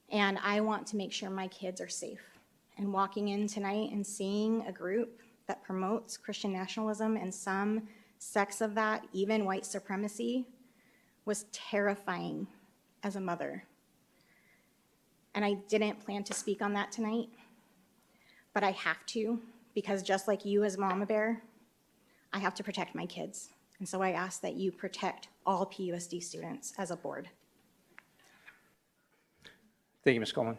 And I want to make sure my kids are safe. And walking in tonight and seeing a group that promotes Christian nationalism and some sects of that, even white supremacy, was terrifying as a mother. And I didn't plan to speak on that tonight, but I have to, because just like you as Mama Bear, I have to protect my kids. And so I ask that you protect all PUSD students as a board. Thank you, Ms. Coleman.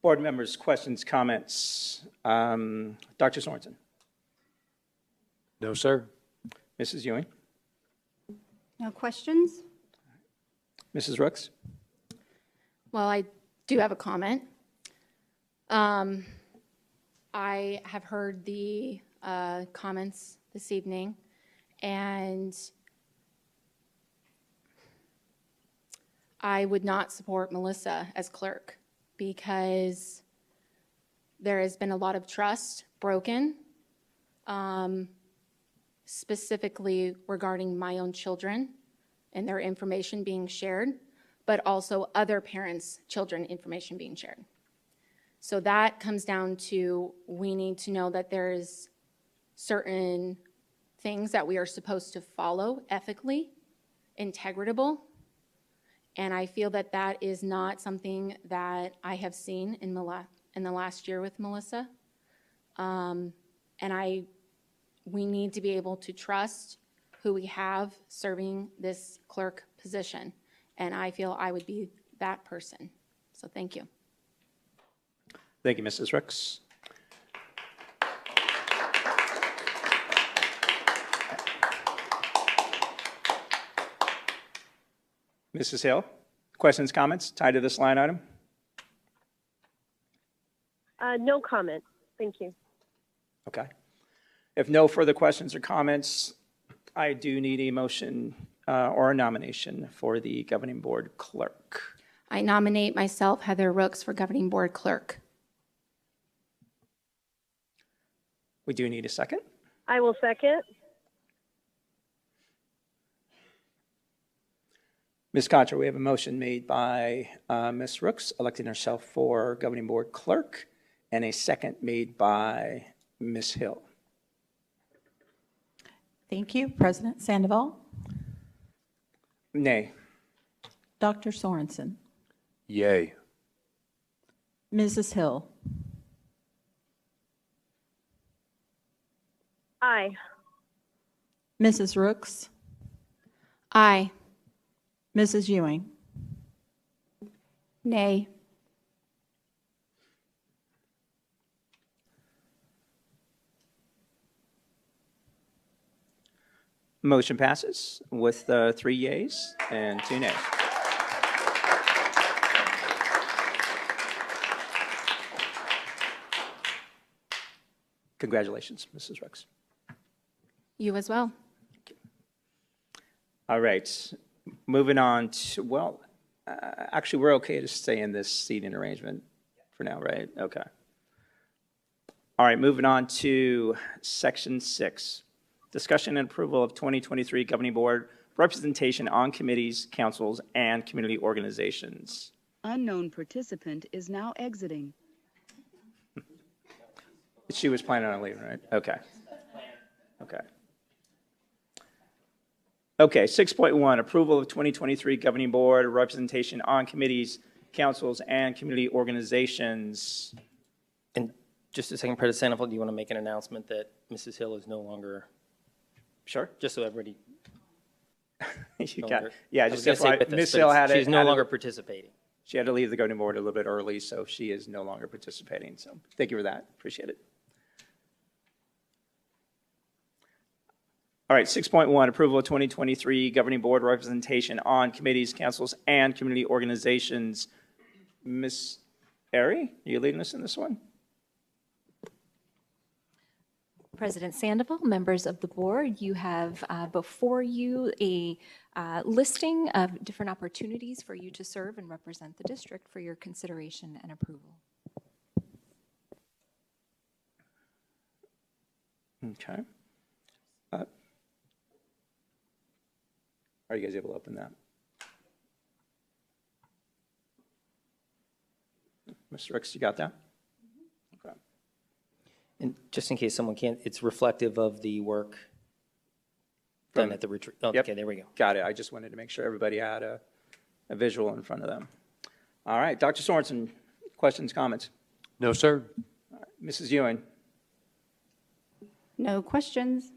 Board members, questions, comments? Dr. Sorensen? No, sir. Mrs. Ewing? No questions? Mrs. Rooks? Well, I do have a comment. I have heard the comments this evening, and I would not support Melissa as clerk because there has been a lot of trust broken, specifically regarding my own children and their information being shared, but also other parents' children information being shared. So that comes down to, we need to know that there's certain things that we are supposed to follow ethically, integritable, and I feel that that is not something that I have seen in the last year with Melissa. We need to be able to trust who we have serving this clerk position, and I feel I would be that person. So thank you. Thank you, Mrs. Ricks. Mrs. Hill, questions, comments tied to this line item? No comment. Thank you. Okay. If no further questions or comments, I do need a motion or a nomination for the governing board clerk. I nominate myself, Heather Rooks, for governing board clerk. We do need a second. I will second. Ms. Contra, we have a motion made by Ms. Rooks, electing herself for governing board clerk, and a second made by Ms. Hill. Thank you. President Sandoval, Nay. Dr. Sorensen, Yay. Mrs. Hill, Aye. Mrs. Rooks, Aye. Mrs. Ewing, Nay. Motion passes with 3 yeas and 2 nays. Congratulations, Mrs. Rooks. You as well. All right, moving on to, well, actually, we're okay to stay in this seating arrangement for now, right? Okay. All right, moving on to Section 6. Discussion and approval of 2023 Governing Board representation on committees, councils, and community organizations. Unknown participant is now exiting. She was planning on leaving, right? Okay. Okay. Okay, 6.1, approval of 2023 Governing Board representation on committees, councils, and community organizations. And just a second, President Sandoval, do you want to make an announcement that Mrs. Hill is no longer? Sure. Just so everybody. You no got, longer, yeah, I just was gonna say with us, Ms. but Hill she's no longer participating. She had to leave the Governing Board a little bit early, so she is no longer participating. So thank you for that. Appreciate it. All right, 6.1, approval of 2023 Governing Board representation on committees, councils, and community organizations. Ms. Airy, are you leading us in this one? President Sandoval, members of the board, you have before you a listing of different opportunities for you to serve and represent the district for your consideration and approval. Okay. Are you guys able to open that? Mr. Ricks, you got that? Okay. And just in case someone can't, it's reflective of the work done at the retreat. Oh, Yep. Okay, there we go. Got it. I just wanted to make sure everybody had a visual in front of them. All right, Dr. Sorensen, questions, comments? No, sir. All right, Mrs. Ewing, No questions.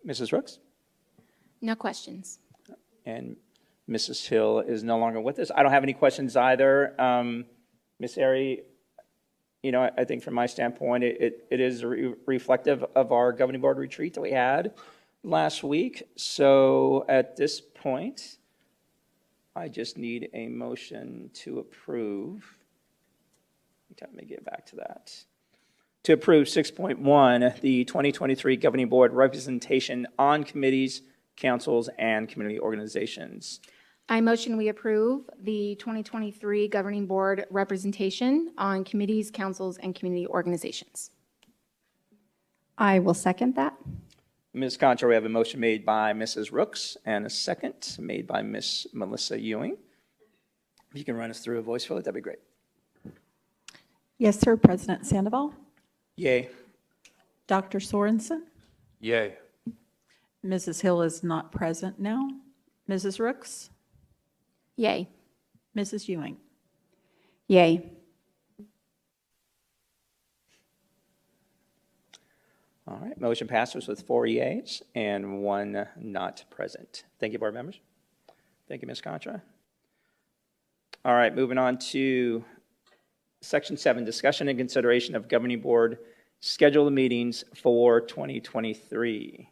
Mrs. Rooks, No questions. and Mrs. Hill is no longer with us. I don't have any questions either. Ms. Airy, you know, I think from my standpoint, it is reflective of our governing board retreat that we had last week. So at this point, I just need a motion to approve. Let me get back to that. To approve 6.1, the 2023 governing board representation on committees, councils, and community organizations. I motion we approve the 2023 Governing Board representation on committees, councils, and community organizations. I will second that. Ms. Concho, we have a motion made by Mrs. Rooks and a second made by Ms. Melissa Ewing. If you can run us through a voice vote, that'd be great. Yes, sir. President Sandoval, Yay. Dr. Sorensen, Yay. Mrs. Hill is not present now. Mrs. Rooks, Yay. Mrs. Ewing, Yay. All right, motion passes with 4 yeas and 1 not present. Thank you, board members. Thank you, Ms. Contra. All right, moving on to Section 7, discussion and consideration of governing board scheduled meetings for 2023.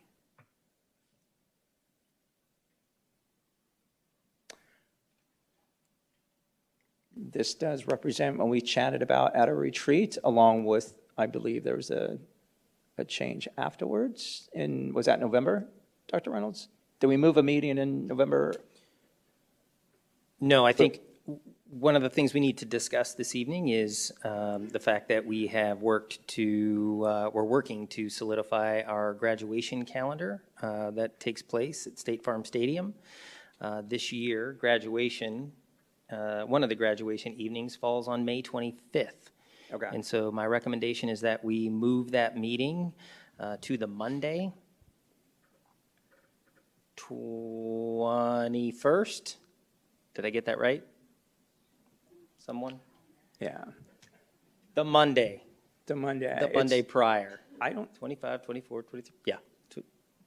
This does represent what we chatted about at a retreat, along with, I believe there was a change afterwards was that November, Dr. Reynolds? Did we move a meeting in November? No, I think one of the things we need to discuss this evening is the fact that we have we're working to solidify our graduation calendar that takes place at State Farm Stadium. This year, graduation, one of the graduation evenings falls on May 25th. Okay. And so my recommendation is that we move that meeting to the Monday, 21st. Did I get that right? Someone? Yeah, The Monday. the Monday. The Monday prior. I don't, 25, 24, 23, yeah.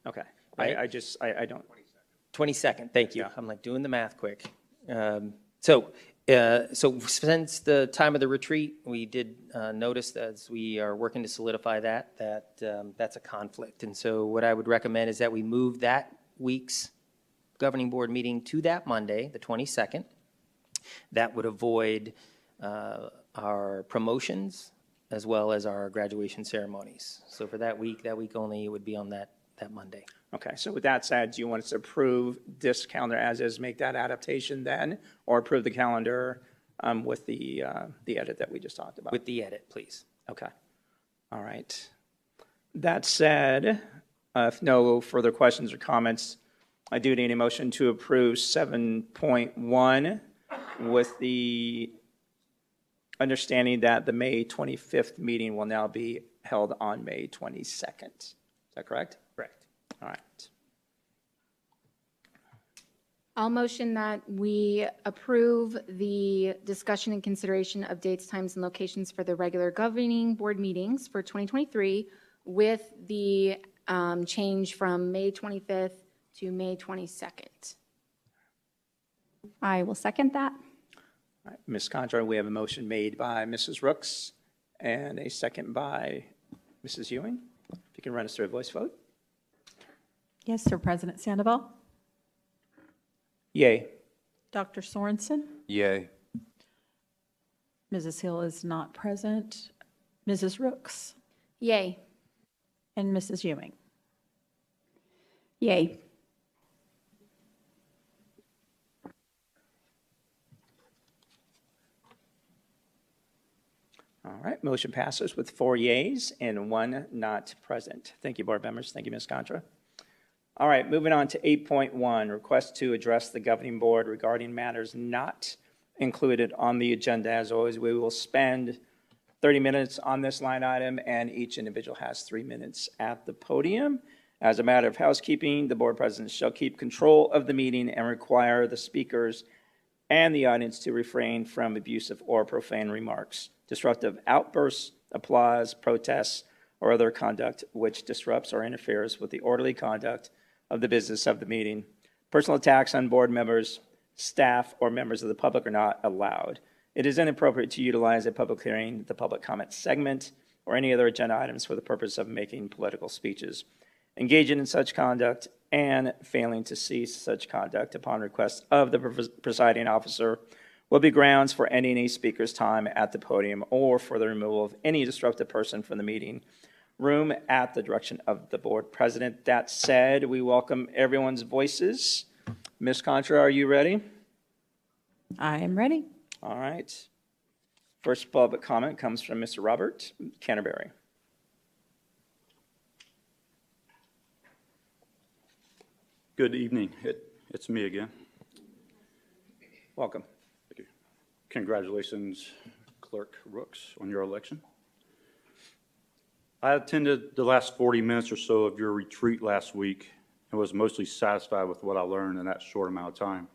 okay. Right? I just, I don't. 22nd, thank you. Yeah. I'm like doing the math quick. So since the time of the retreat, we did notice that as we are working to solidify that's a conflict. And so what I would recommend is that we move that week's governing board meeting to that Monday, the 22nd. That would avoid our promotions as well as our graduation ceremonies. So for that week only, it would be on that Monday. Okay, so with that said, do you want us to approve this calendar as is, make that adaptation then, or approve the calendar with the edit that we just talked about? With the edit, please. Okay, all right. That said, if no further questions or comments, I do need a motion to approve 7.1 with the understanding that the May 25th meeting will now be held on May 22nd. Is that correct? Correct. All right. I'll motion that we approve the discussion and consideration of dates, times, and locations for the regular governing board meetings for 2023 with the change from May 25th to May 22nd. I will second that. All right, Ms. Contra, we have a motion made by Mrs. Rooks and a second by Mrs. Ewing. If you can run us through a voice vote. Yes, sir, President Sandoval. Yay. Dr. Sorensen. Yay. Mrs. Hill is not present. Mrs. Rooks. Yay. And Mrs. Ewing. Yay. All right, motion passes with 4 yeas and 1 not present. Thank you, board members. Thank you, Ms. Contra. All right, moving on to 8.1, request to address the governing board regarding matters not included on the agenda. As always, we will spend 30 minutes on this line item, and each individual has 3 minutes at the podium. As a matter of housekeeping, the board president shall keep control of the meeting and require the speakers and the audience to refrain from abusive or profane remarks, disruptive outbursts, applause, protests, or other conduct which disrupts or interferes with the orderly conduct of the business of the meeting. Personal attacks on board members, staff, or members of the public are not allowed. It is inappropriate to utilize a public hearing, the public comment segment, or any other agenda items for the purpose of making political speeches. Engaging in such conduct and failing to cease such conduct upon request of the presiding officer will be grounds for ending a speaker's time at the podium or for the removal of any disruptive person from the meeting room at the direction of the board president. That said, we welcome everyone's voices. Ms. Contra, are you ready? I am ready. All right. First public comment comes from Mr. Robert Canterbury. Good evening. It's me again. Welcome. Thank you. Congratulations, Clerk Rooks, on your election. I attended the last 40 minutes or so of your retreat last week and was mostly satisfied with what I learned in that short amount of time.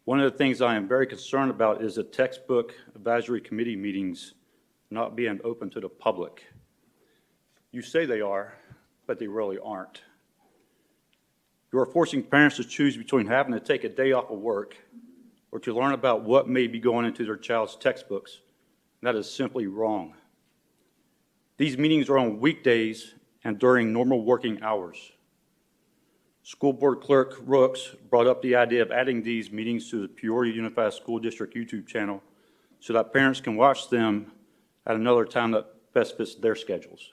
One of the things I am very concerned about is the textbook advisory committee meetings not being open to the public. You say they are, but they really aren't. You are forcing parents to choose between having to take a day off of work or to learn about what may be going into their child's textbooks. That is simply wrong. These meetings are on weekdays and during normal working hours. School Board Clerk Rooks brought up the idea of adding these meetings to the Peoria Unified School District YouTube channel so that parents can watch them at another time that best fits their schedules.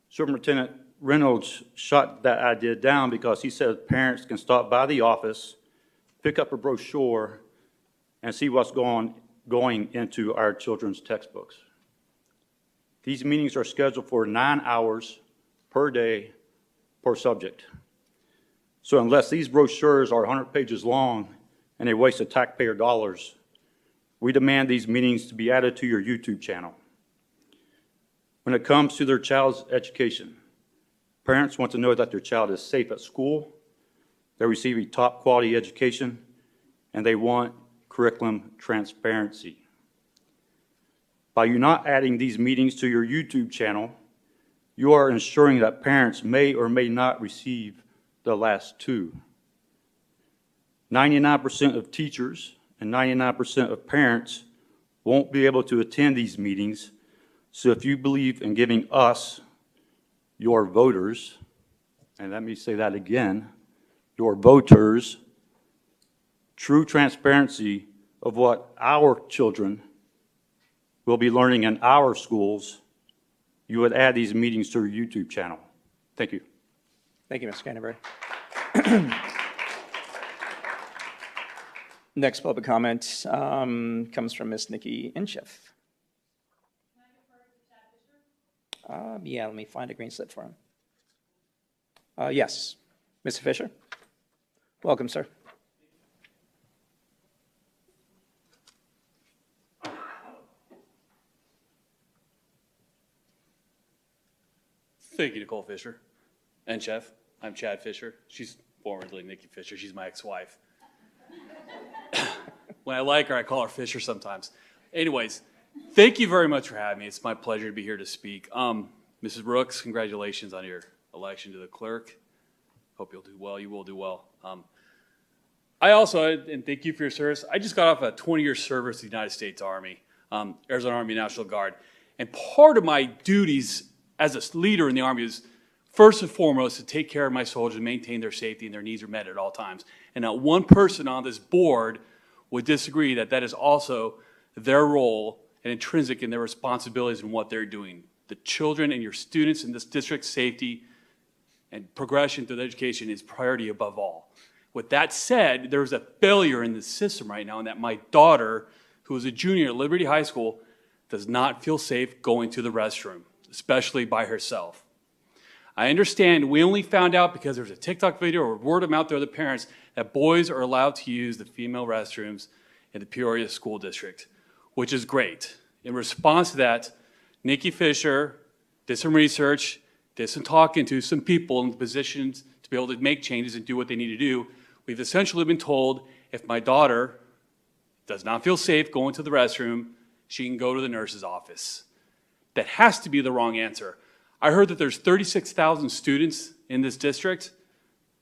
Superintendent Reynolds shot that idea down because he said parents can stop by the office, pick up a brochure, and see what's going into our children's textbooks. These meetings are scheduled for 9 hours per day per subject. So unless these brochures are 100 pages long and a waste of taxpayer dollars, we demand these meetings to be added to your YouTube channel. When it comes to their child's education, parents want to know that their child is safe at school, they receive a top quality education, and they want curriculum transparency. By you not adding these meetings to your YouTube channel, you are ensuring that parents may or may not receive the last two. 99% of teachers and 99% of parents won't be able to attend these meetings, so if you believe in giving us, your voters, and let me say that again, your voters, true transparency of what our children will be learning in our schools, you would add these meetings to your YouTube channel. Thank you. Thank you, Mr. Canterbury. Next public comment comes from Ms. Nikki Inchef. Yeah, let me find a green slip for him. Yes, Mr. Fisher. Welcome, sir. Thank you, Nicole Fisher. And Chef, I'm Chad Fisher. She's formerly Nikki Fisher. She's my ex-wife. When I like her, I call her Fisher sometimes. Anyways, thank you very much for having me. It's my pleasure to be here to speak. Mrs. Brooks, congratulations on your election to the clerk. Hope you'll do well. You will do well. I also, and thank you for your service, I just got off a 20-year service in the United States Army, Arizona Army National Guard. And part of my duties as a leader in the Army is first and foremost to take care of my soldiers and maintain their safety and their needs are met at all times. And not one person on this board would disagree that that is also their role and intrinsic in their responsibilities and what they're doing. The children and your students in this district's safety and progression through education is priority above all. With that said, there's a failure in the system right now in that my daughter, who is a junior at Liberty High School, does not feel safe going to the restroom, especially by herself. I understand we only found out because there's a TikTok video or word of mouth to other parents that boys are allowed to use the female restrooms in the Peoria School District, which is great. In response to that, Nikki Fisher did some research, did some talking to some people in positions to be able to make changes and do what they need to do. We've essentially been told if my daughter does not feel safe going to the restroom, she can go to the nurse's office. That has to be the wrong answer. I heard that there's 36,000 students in this district.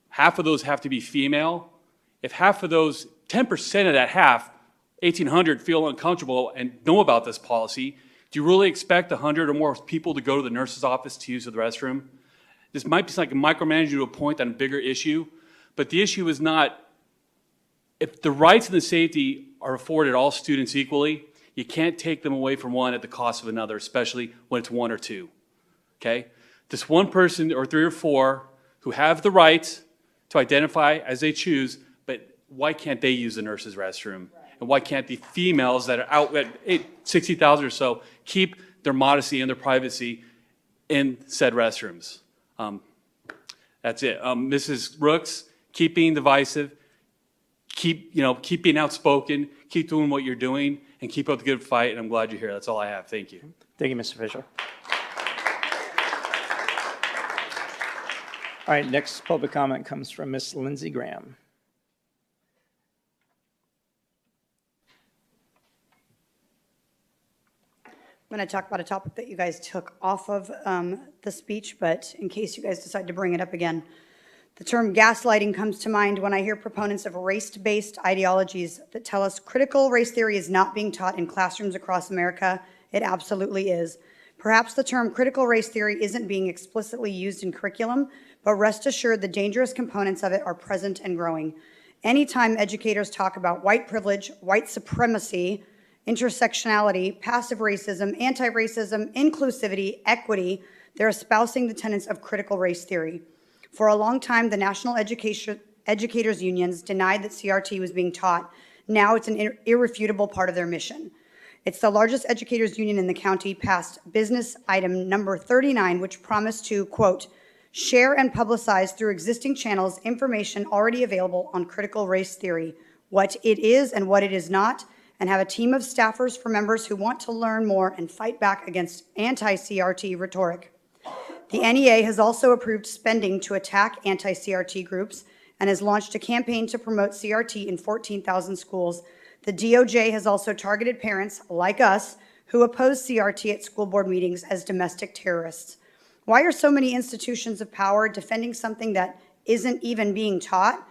Half of those have to be female. If half of those, 10% of that half, 1,800, feel uncomfortable and know about this policy, do you really expect 100 or more people to go to the nurse's office to use the restroom? This might be like a micromanaging to a point on a bigger issue, but the issue is not, if the rights and the safety are afforded all students equally, you can't take them away from one at the cost of another, especially when it's one or two, okay? This one person or three or four who have the right to identify as they choose, but why can't they use the nurse's restroom? And why can't the females that are out at 60,000 or so keep their modesty and their privacy in said restrooms? That's it. Mrs. Brooks, keep being divisive, keep being outspoken, keep doing what you're doing, and keep up the good fight, and I'm glad you're here. That's all I have. Thank you. Thank you, Mr. Fisher. All right, next public comment comes from Ms. Lindsey Graham. I'm going to talk about a topic that you guys took off of the speech, but in case you guys decide to bring it up again. The term gaslighting comes to mind when I hear proponents of race-based ideologies that tell us critical race theory is not being taught in classrooms across America. It absolutely is. Perhaps the term critical race theory isn't being explicitly used in curriculum, but rest assured the dangerous components of it are present and growing. Anytime educators talk about white privilege, white supremacy, intersectionality, passive racism, anti-racism, inclusivity, equity, they're espousing the tenets of critical race theory. For a long time, the National Educators Unions denied that CRT was being taught. Now it's an irrefutable part of their mission. It's the largest educators union in the county, passed business item number 39, which promised to, quote, share and publicize through existing channels information already available on critical race theory, what it is and what it is not, and have a team of staffers for members who want to learn more and fight back against anti-CRT rhetoric. The NEA has also approved spending to attack anti-CRT groups and has launched a campaign to promote CRT in 14,000 schools. The DOJ has also targeted parents, like us, who oppose CRT at school board meetings as domestic terrorists. Why are so many institutions of power defending something that isn't even being taught?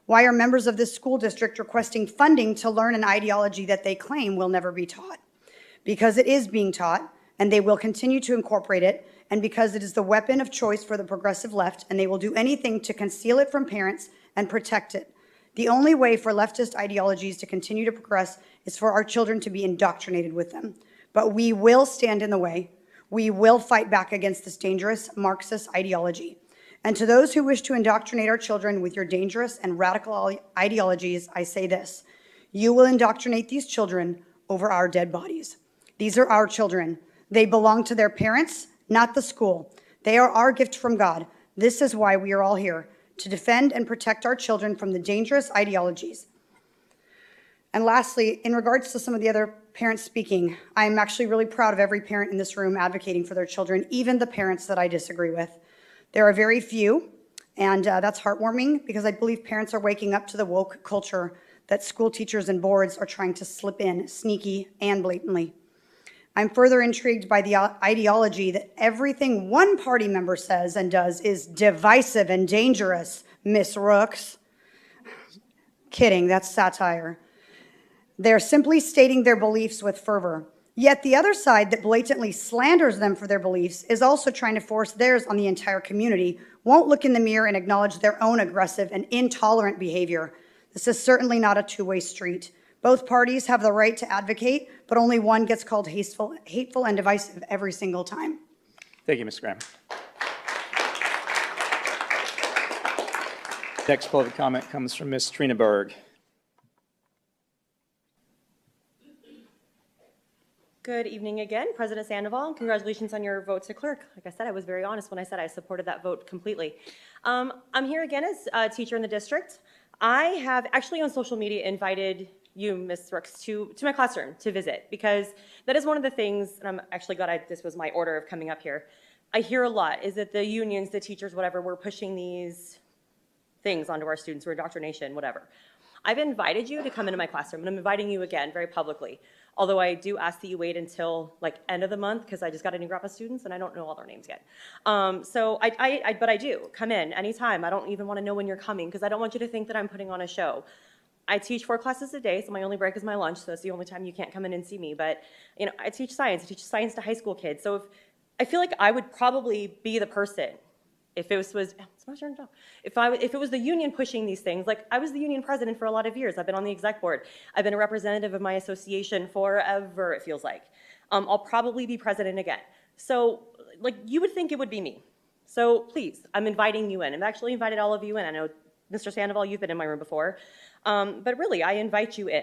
Why are members of this school district requesting funding to learn an ideology that they claim will never be taught? Because it is being taught, and they will continue to incorporate it, and because it is the weapon of choice for the progressive left, and they will do anything to conceal it from parents and protect it. The only way for leftist ideologies to continue to progress is for our children to be indoctrinated with them. But we will stand in the way. We will fight back against this dangerous Marxist ideology. And to those who wish to indoctrinate our children with your dangerous and radical ideologies, I say this: you will indoctrinate these children over our dead bodies. These are our children. They belong to their parents, not the school. They are our gift from God. This is why we are all here, to defend and protect our children from the dangerous ideologies. And lastly, in regards to some of the other parents speaking, I'm actually really proud of every parent in this room advocating for their children, even the parents that I disagree with. There are very few, and that's heartwarming because I believe parents are waking up to the woke culture that school teachers and boards are trying to slip in sneaky and blatantly. I'm further intrigued by the ideology that everything one party member says and does is divisive and dangerous, Miss Rooks. Kidding, that's satire. They're simply stating their beliefs with fervor. Yet the other side that blatantly slanders them for their beliefs is also trying to force theirs on the entire community, won't look in the mirror and acknowledge their own aggressive and intolerant behavior. This is certainly not a two-way street. Both parties have the right to advocate, but only one gets called hateful and divisive every single time. Thank you, Ms. Graham. Next public comment comes from Ms. Trina Berg. Good evening again, President Sandoval. Congratulations on your vote to clerk. Like I said, I was very honest when I said I supported that vote completely. I'm here again as a teacher in the district. I have actually on social media invited you, Ms. Rooks, to my classroom to visit, because that is one of the things, and I'm actually glad this was my order of coming up here. I hear a lot is that the unions, the teachers, whatever, we're pushing these things onto our students, or indoctrination, whatever. I've invited you to come into my classroom, and I'm inviting you again very publicly. Although I do ask that you wait until like end of the month, because I just got a new group of students and I don't know all their names yet. But I do come in anytime. I don't even want to know when you're coming, because I don't want you to think that I'm putting on a show. I teach 4 classes a day, so my only break is my lunch, so that's the only time you can't come in and see me. But you know, I teach science to high school kids. So if I feel like I would probably be the person if it was it's my turn to talk. If it was the union pushing these things, like I was the union president for a lot of years. I've been on the exec board. I've been a representative of my association forever, it feels like. I'll probably be president again. So like you would think it would be me. So please, I'm inviting you in. I've actually invited all of you in. I know, Mr. Sandoval, you've been in my room before. But really, I invite you in.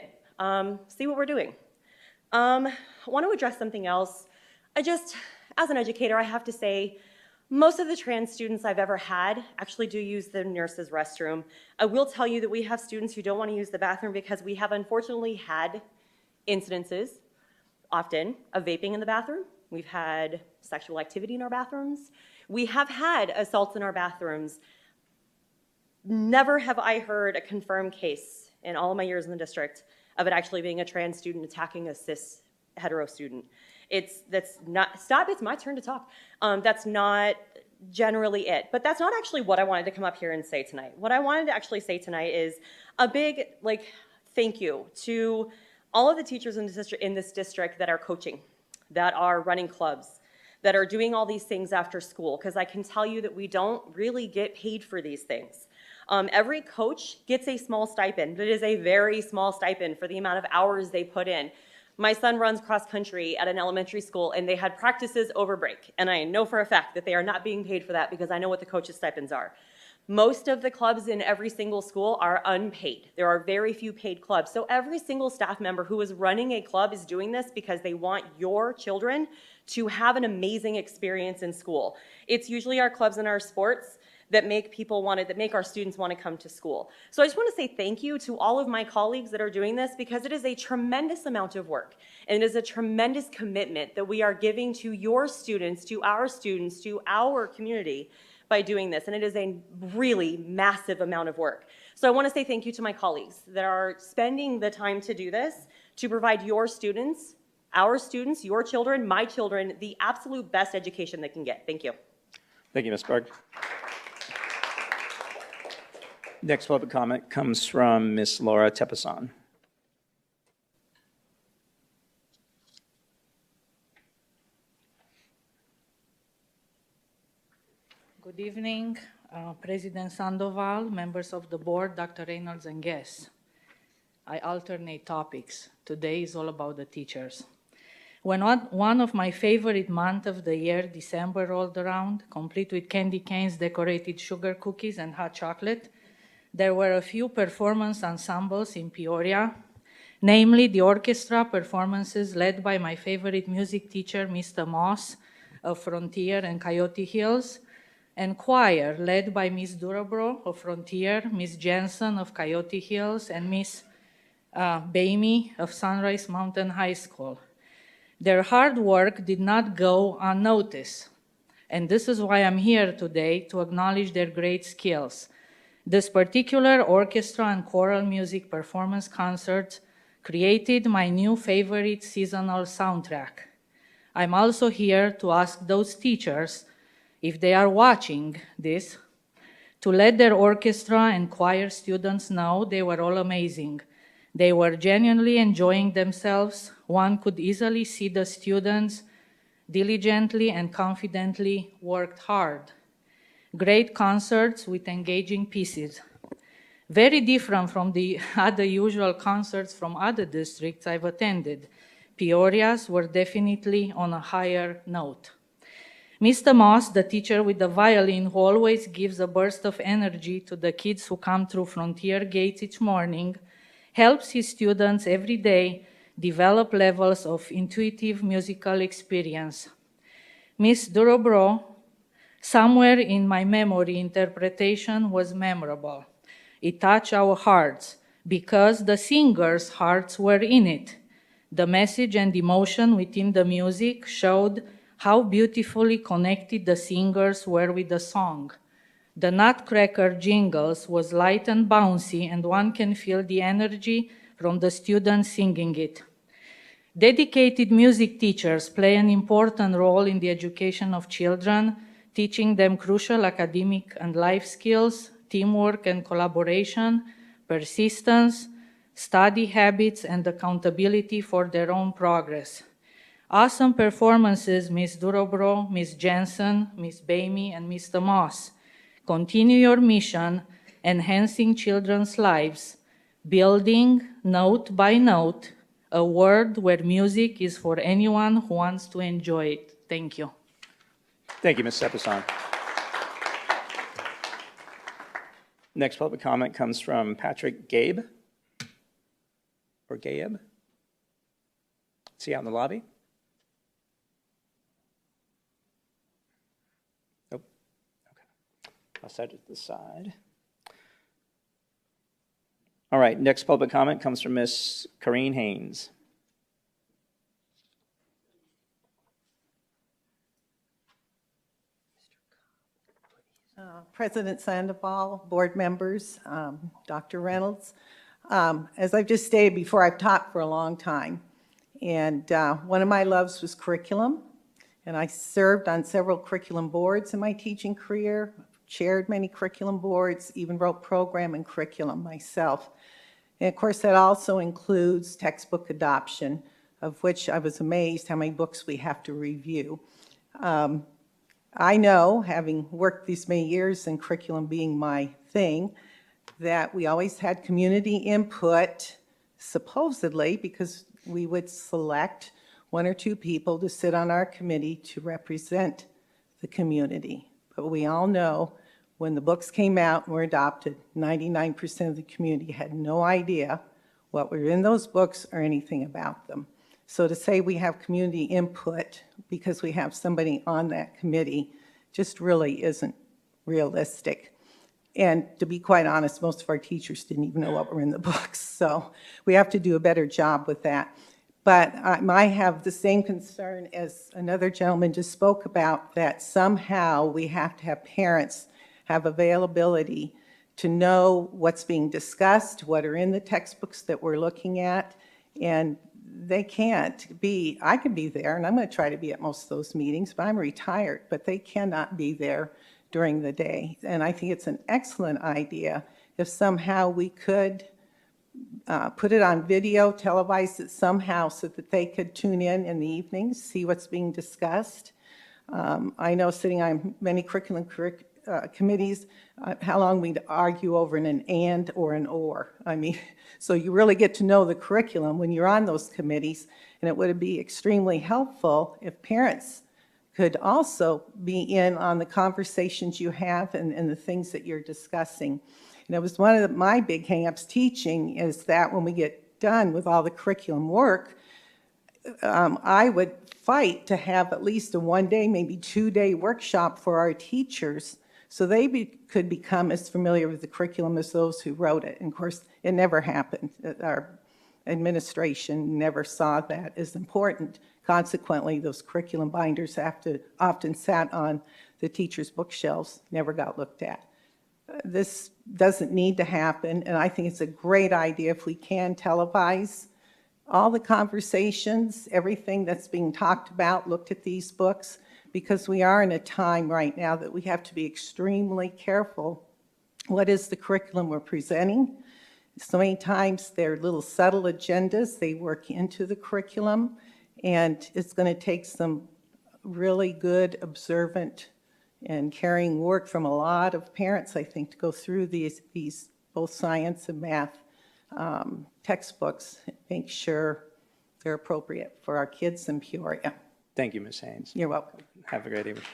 See what we're doing. I want to address something else. As an educator, I have to say, most of the trans students I've ever had actually do use the nurse's restroom. I will tell you that we have students who don't want to use the bathroom because we have unfortunately had incidences, often, of vaping in the bathroom. We've had sexual activity in our bathrooms. We have had assaults in our bathrooms. Never have I heard a confirmed case in all of my years in the district of it actually being a trans student attacking a cis hetero student. It's my turn to talk. That's not generally it, but that's not actually what I wanted to come up here and say tonight. What I wanted to actually say tonight is a big thank you to all of the teachers in this district that are coaching, that are running clubs, that are doing all these things after school, because I can tell you that we don't really get paid for these things. Every coach gets a small stipend. It is a very small stipend for the amount of hours they put in. My son runs cross country at an elementary school, and they had practices over break. And I know for a fact that they are not being paid for that, because I know what the coaches' stipends are. Most of the clubs in every single school are unpaid. There are very few paid clubs. So every single staff member who is running a club is doing this because they want your children to have an amazing experience in school. It's usually our clubs and our sports that make our students want to come to school. So I just want to say thank you to all of my colleagues that are doing this, because it is a tremendous amount of work and it is a tremendous commitment that we are giving to your students, to our community by doing this. And it is a really massive amount of work. So I want to say thank you to my colleagues that are spending the time to do this, to provide your students, our students, your children, my children, the absolute best education they can get. Thank you. Thank you, Ms. Berg. Next public comment comes from Ms. Laura Tepason. Good evening, President Sandoval, members of the board, Dr. Reynolds, and guests. I alternate topics. Today is all about the teachers. When one of my favorite months of the year, December, rolled around, complete with candy canes, decorated sugar cookies, and hot chocolate, there were a few performance ensembles in Peoria, namely the orchestra performances led by my favorite music teacher, Mr. Moss of Frontier and Coyote Hills, and choir led by Miss Durabro of Frontier, Miss Jensen of Coyote Hills, and Miss Bamey of Sunrise Mountain High School. Their hard work did not go unnoticed, and this is why I'm here today, to acknowledge their great skills. This particular orchestra and choral music performance concert created my new favorite seasonal soundtrack. I'm also here to ask those teachers, if they are watching this, to let their orchestra and choir students know they were all amazing. They were genuinely enjoying themselves. One could easily see the students diligently and confidently worked hard. Great concerts with engaging pieces. Very different from the other usual concerts from other districts I've attended. Peoria's were definitely on a higher note. Mr. Moss, the teacher with the violin who always gives a burst of energy to the kids who come through Frontier gates each morning, helps his students every day develop levels of intuitive musical experience. Miss Durabro, somewhere in my memory, interpretation was memorable. It touched our hearts because the singers' hearts were in it. The message and emotion within the music showed how beautifully connected the singers were with the song. The Nutcracker jingles was light and bouncy, and one can feel the energy from the students singing it. Dedicated music teachers play an important role in the education of children, teaching them crucial academic and life skills, teamwork and collaboration, persistence, study habits, and accountability for their own progress. Awesome performances, Ms. Durabro, Ms. Jensen, Ms. Bamey, and Mr. Moss. Continue your mission, enhancing children's lives, building, note by note, a world where music is for anyone who wants to enjoy it. Thank you. Thank you, Ms. Tepason. Next public comment comes from Patrick Gabe, or Gabe. Is he out in the lobby? Nope. Okay. I'll set it to the side. All right, next public comment comes from Ms. Corrine Haynes. President Sandoval, board members, Dr. Reynolds. As I've just stated before, I've taught for a long time. And one of my loves was curriculum. And I served on several curriculum boards in my teaching career, chaired many curriculum boards, even wrote program and curriculum myself. And of course, that also includes textbook adoption, of which I was amazed how many books we have to review. I know, having worked these many years and curriculum being my thing, that we always had community input, supposedly, because we would select one or two people to sit on our committee to represent the community. But we all know when the books came out and were adopted, 99% of the community had no idea what were in those books or anything about them. So to say we have community input because we have somebody on that committee just really isn't realistic. And to be quite honest, most of our teachers didn't even know what were in the books. So we have to do a better job with that. But I have the same concern as another gentleman just spoke about, that somehow we have to have parents have availability to know what's being discussed, what are in the textbooks that we're looking at, and they can't be, I can be there, and I'm going to try to be at most of those meetings, but I'm retired, but they cannot be there during the day. And I think it's an excellent idea if somehow we could put it on video, televise it somehow so that they could tune in the evenings, see what's being discussed. I know sitting on many curriculum committees, how long we'd argue over an and or an or. I mean, so you really get to know the curriculum when you're on those committees, and it would be extremely helpful if parents could also be in on the conversations you have and the things that you're discussing. And it was one of my big hang-ups teaching is that when we get done with all the curriculum work, I would fight to have at least a one-day, maybe two-day workshop for our teachers so they could become as familiar with the curriculum as those who wrote it. And of course, it never happened. Our administration never saw that as important. Consequently, those curriculum binders often sat on the teachers' bookshelves, never got looked at. This doesn't need to happen, and I think it's a great idea if we can televise all the conversations, everything that's being talked about, looked at these books, because we are in a time right now that we have to be extremely careful. What is the curriculum we're presenting? So many times they're little subtle agendas, they work into the curriculum, and it's going to take some really good, observant, and caring work from a lot of parents, I think, to go through these both science and math textbooks, make sure they're appropriate for our kids in Peoria. Thank you, Ms. Haynes. You're welcome. Have a great evening.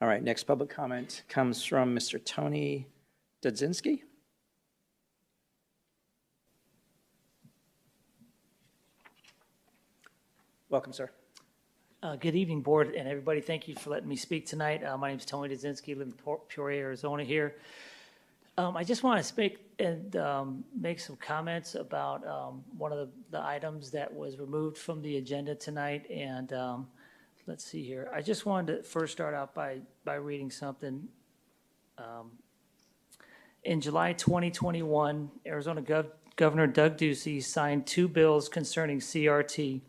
All right, next public comment comes from Mr. Tony Dudzinski. Welcome, sir. Good evening, board and everybody. Thank you for letting me speak tonight. My name is Tony Dudzinski, live in Peoria, Arizona here. I just want to speak and make some comments about one of the items that was removed from the agenda tonight. And let's see here. I just wanted to first start out by reading something. In July 2021, Arizona Governor Doug Ducey signed 2 bills concerning CRT.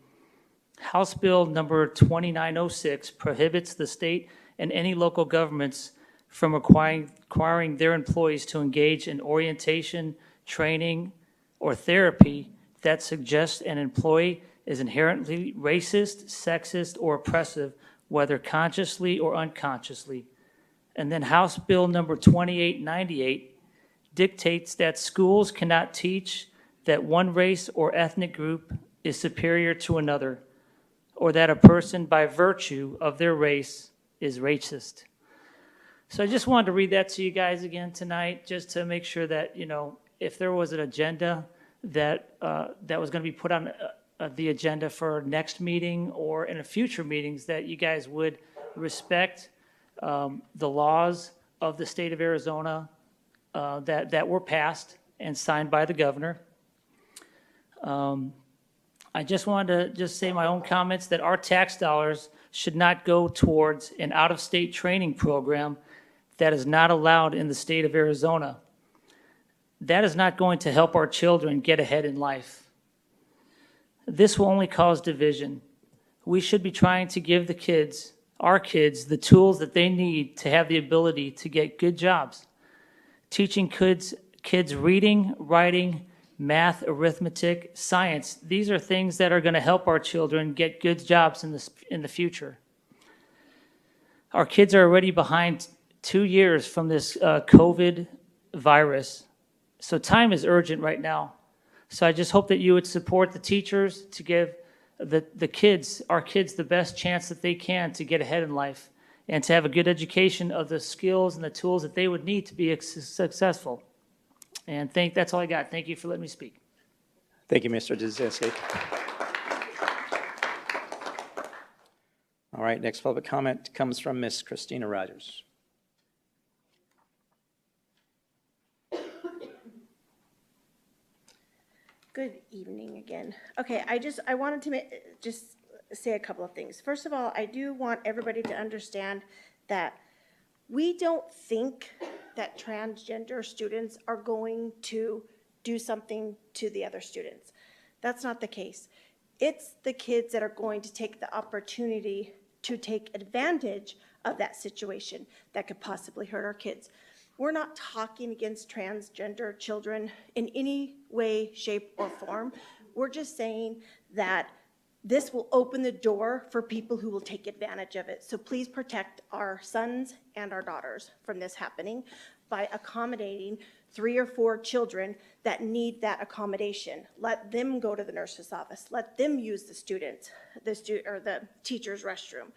House Bill number 2906 prohibits the state and any local governments from requiring their employees to engage in orientation, training, or therapy that suggests an employee is inherently racist, sexist, or oppressive, whether consciously or unconsciously. And then House Bill number 2898 dictates that schools cannot teach that one race or ethnic group is superior to another, or that a person by virtue of their race is racist. So I just wanted to read that to you guys again tonight, just to make sure that, you know, if there was an agenda that was going to be put on the agenda for next meeting or in a future meetings, that you guys would respect the laws of the state of Arizona that were passed and signed by the governor. I just wanted to say my own comments that our tax dollars should not go towards an out-of-state training program that is not allowed in the state of Arizona. That is not going to help our children get ahead in life. This will only cause division. We should be trying to give our kids, the tools that they need to have the ability to get good jobs. Teaching kids reading, writing, math, arithmetic, science. These are things that are going to help our children get good jobs in the future. Our kids are already behind 2 years from this COVID virus. So time is urgent right now. So I just hope that you would support the teachers to give our kids, the best chance that they can to get ahead in life and to have a good education of the skills and the tools that they would need to be successful. And that's all I got. Thank you for letting me speak. Thank you, Mr. Dudzinski. All right, next public comment comes from Miss Christina Rogers. Good evening again. Okay, I wanted to just say a couple of things. First of all, I do want everybody to understand that we don't think that transgender students are going to do something to the other students. That's not the case. It's the kids that are going to take the opportunity to take advantage of that situation that could possibly hurt our kids. We're not talking against transgender children in any way, shape, or form. We're just saying that this will open the door for people who will take advantage of it. So please protect our sons and our daughters from this happening by accommodating 3 or 4 children that need that accommodation. Let them go to the nurse's office. Let them use the the teacher's restroom.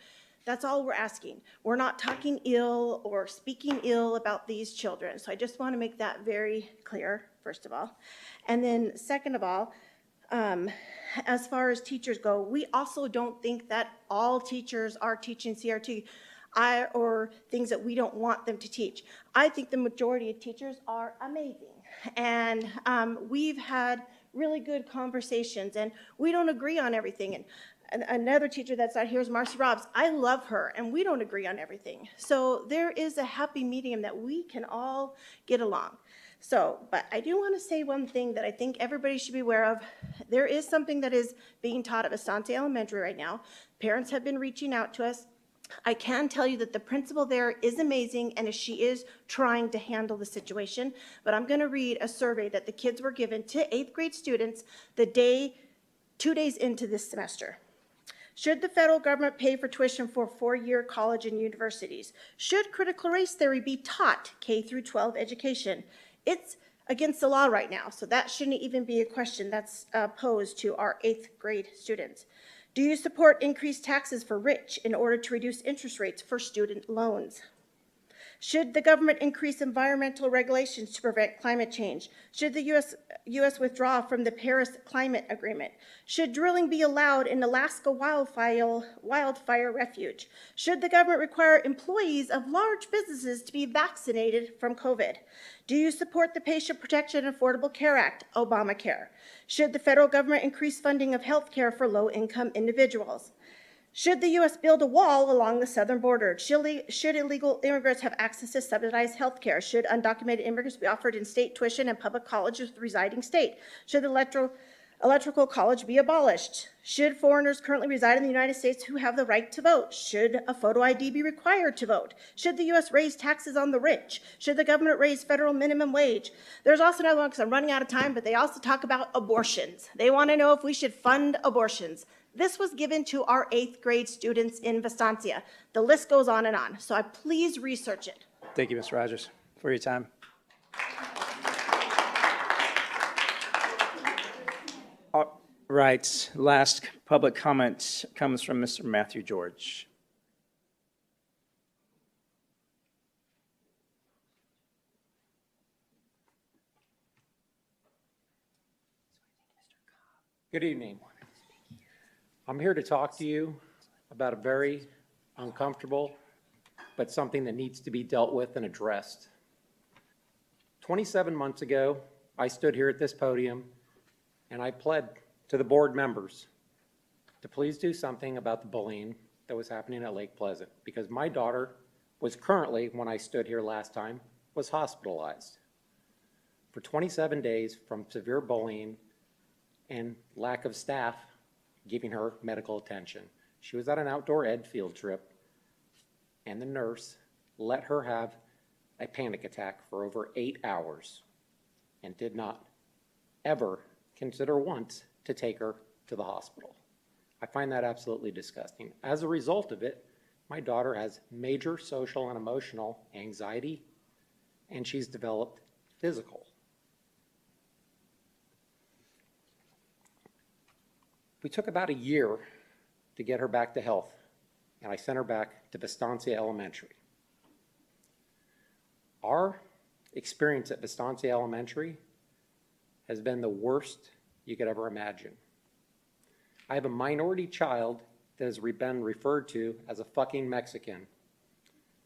That's all we're asking. We're not talking ill or speaking ill about these children. So I just want to make that very clear, first of all. And then second of all, as far as teachers go, we also don't think that all teachers are teaching CRT or things that we don't want them to teach. I think the majority of teachers are amazing. And we've had really good conversations, and we don't agree on everything. And another teacher that's out here is Marcy Robbs. I love her, and we don't agree on everything. So there is a happy medium that we can all get along. So, but I do want to say one thing that I think everybody should be aware of. There is something that is being taught at Estancia Elementary right now. Parents have been reaching out to us. I can tell you that the principal there is amazing, and she is trying to handle the situation. But I'm going to read a survey that the kids were given to 8th grade students 2 days into this semester. Should the federal government pay for tuition for 4-year college and universities? Should critical race theory be taught K through 12 education? It's against the law right now, so that shouldn't even be a question that's posed to our 8th grade students. Do you support increased taxes for rich in order to reduce interest rates for student loans? Should the government increase environmental regulations to prevent climate change? Should the U.S. withdraw from the Paris Climate Agreement? Should drilling be allowed in Alaska wildfire refuge? Should the government require employees of large businesses to be vaccinated from COVID? Do you support the Patient Protection and Affordable Care Act, Obamacare? Should the federal government increase funding of health care for low-income individuals? Should the U.S. build a wall along the southern border? Should illegal immigrants have access to subsidized health care? Should undocumented immigrants be offered in-state tuition and public colleges with residing state? Should the electoral college be abolished? Should foreigners currently reside in the United States who have the right to vote? Should a photo ID be required to vote? Should the U.S. raise taxes on the rich? Should the government raise federal minimum wage? There's also another one, because I'm running out of time, but they also talk about abortions. They want to know if we should fund abortions. This was given to our 8th grade students in Vistancia. The list goes on and on, so please research it. Thank you, Ms. Rogers, for your time. All right, last public comment comes from Mr. Matthew George. Good evening. I'm here to talk to you about a very uncomfortable, but something that needs to be dealt with and addressed. 27 months ago, I stood here at this podium and I pled to the board members to please do something about the bullying that was happening at Lake Pleasant, because my daughter was currently, when I stood here last time, was hospitalized for 27 days from severe bullying and lack of staff giving her medical attention. She was at an outdoor ed field trip, and the nurse let her have a panic attack for over 8 hours and did not ever consider once to take her to the hospital. I find that absolutely disgusting. As a result of it, my daughter has major social and emotional anxiety, and she's developed physical. We took about a year to get her back to health, and I sent her back to Vistancia Elementary. Our experience at Vistancia Elementary has been the worst you could ever imagine. I have a minority child that has been referred to as a fucking Mexican.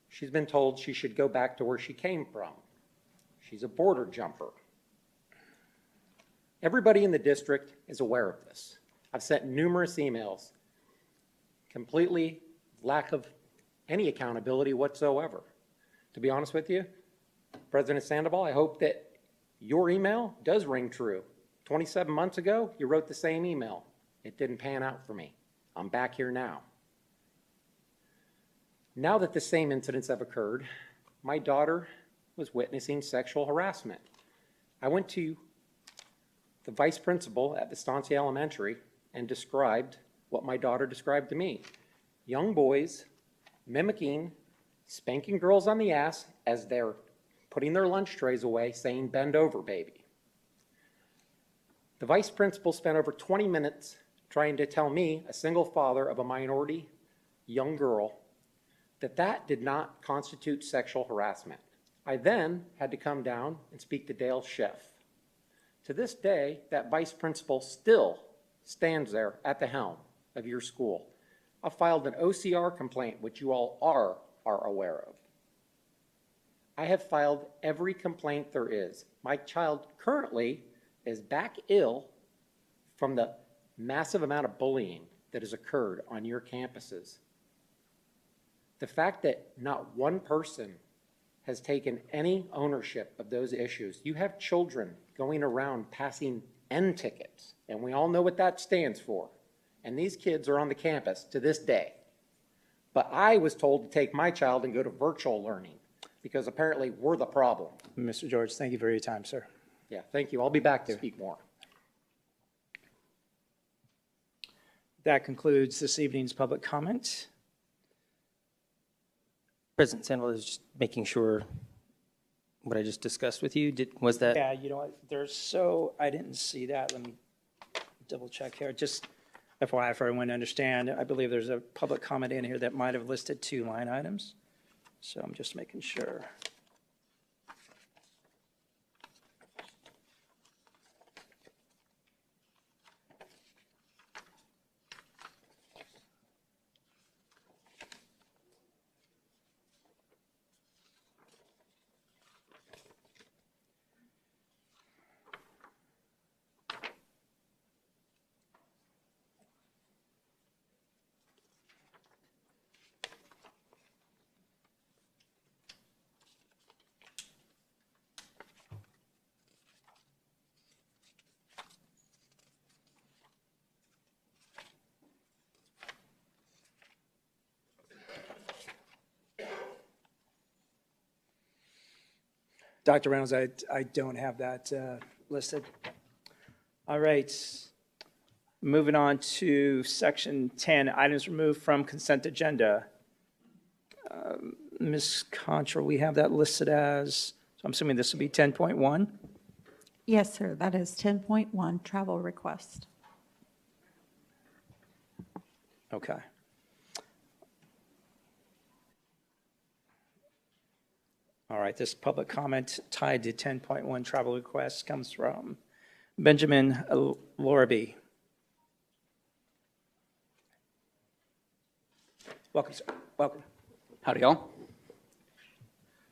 She's been told she should go back to where she came from. She's a border jumper. Everybody in the district is aware of this. I've sent numerous emails, completely lack of any accountability whatsoever. To be honest with you, President Sandoval, I hope that your email does ring true. 27 months ago, you wrote the same email. It didn't pan out for me. I'm back here now. Now that the same incidents have occurred, my daughter was witnessing sexual harassment. I went to the vice principal at Estancia Elementary and described what my daughter described to me. Young boys mimicking, spanking girls on the ass as they're putting their lunch trays away, saying, "Bend over, baby." The vice principal spent over 20 minutes trying to tell me, a single father of a minority young girl, that did not constitute sexual harassment. I then had to come down and speak to Dale Schiff. To this day, that vice principal still stands there at the helm of your school. I filed an OCR complaint, which you all are aware of. I have filed every complaint there is. My child currently is back ill from the massive amount of bullying that has occurred on your campuses. The fact that not one person has taken any ownership of those issues. You have children going around passing N tickets, and we all know what that stands for. And these kids are on the campus to this day. But I was told to take my child and go to virtual learning because apparently we're the problem. Mr. George, thank you for your time, sir. Yeah, thank you. I'll be back to speak more. That concludes this evening's public comment. President Sandoval is just making sure what I just discussed with you, was that? Yeah, you know what, I didn't see that. Let me double check here. Just FYI for everyone to understand, I believe there's a public comment in here that might have listed 2 line items. So I'm just making sure. Dr. Reynolds, I don't have that listed. All right. Moving on to section 10, items removed from consent agenda. Ms. Contra, we have that listed as, so I'm assuming this would be 10.1? Yes, sir, that is 10.1, travel request. Okay. All right, this public comment tied to 10.1 travel request comes from Benjamin Lorby. Welcome, sir. Welcome. Howdy, y'all.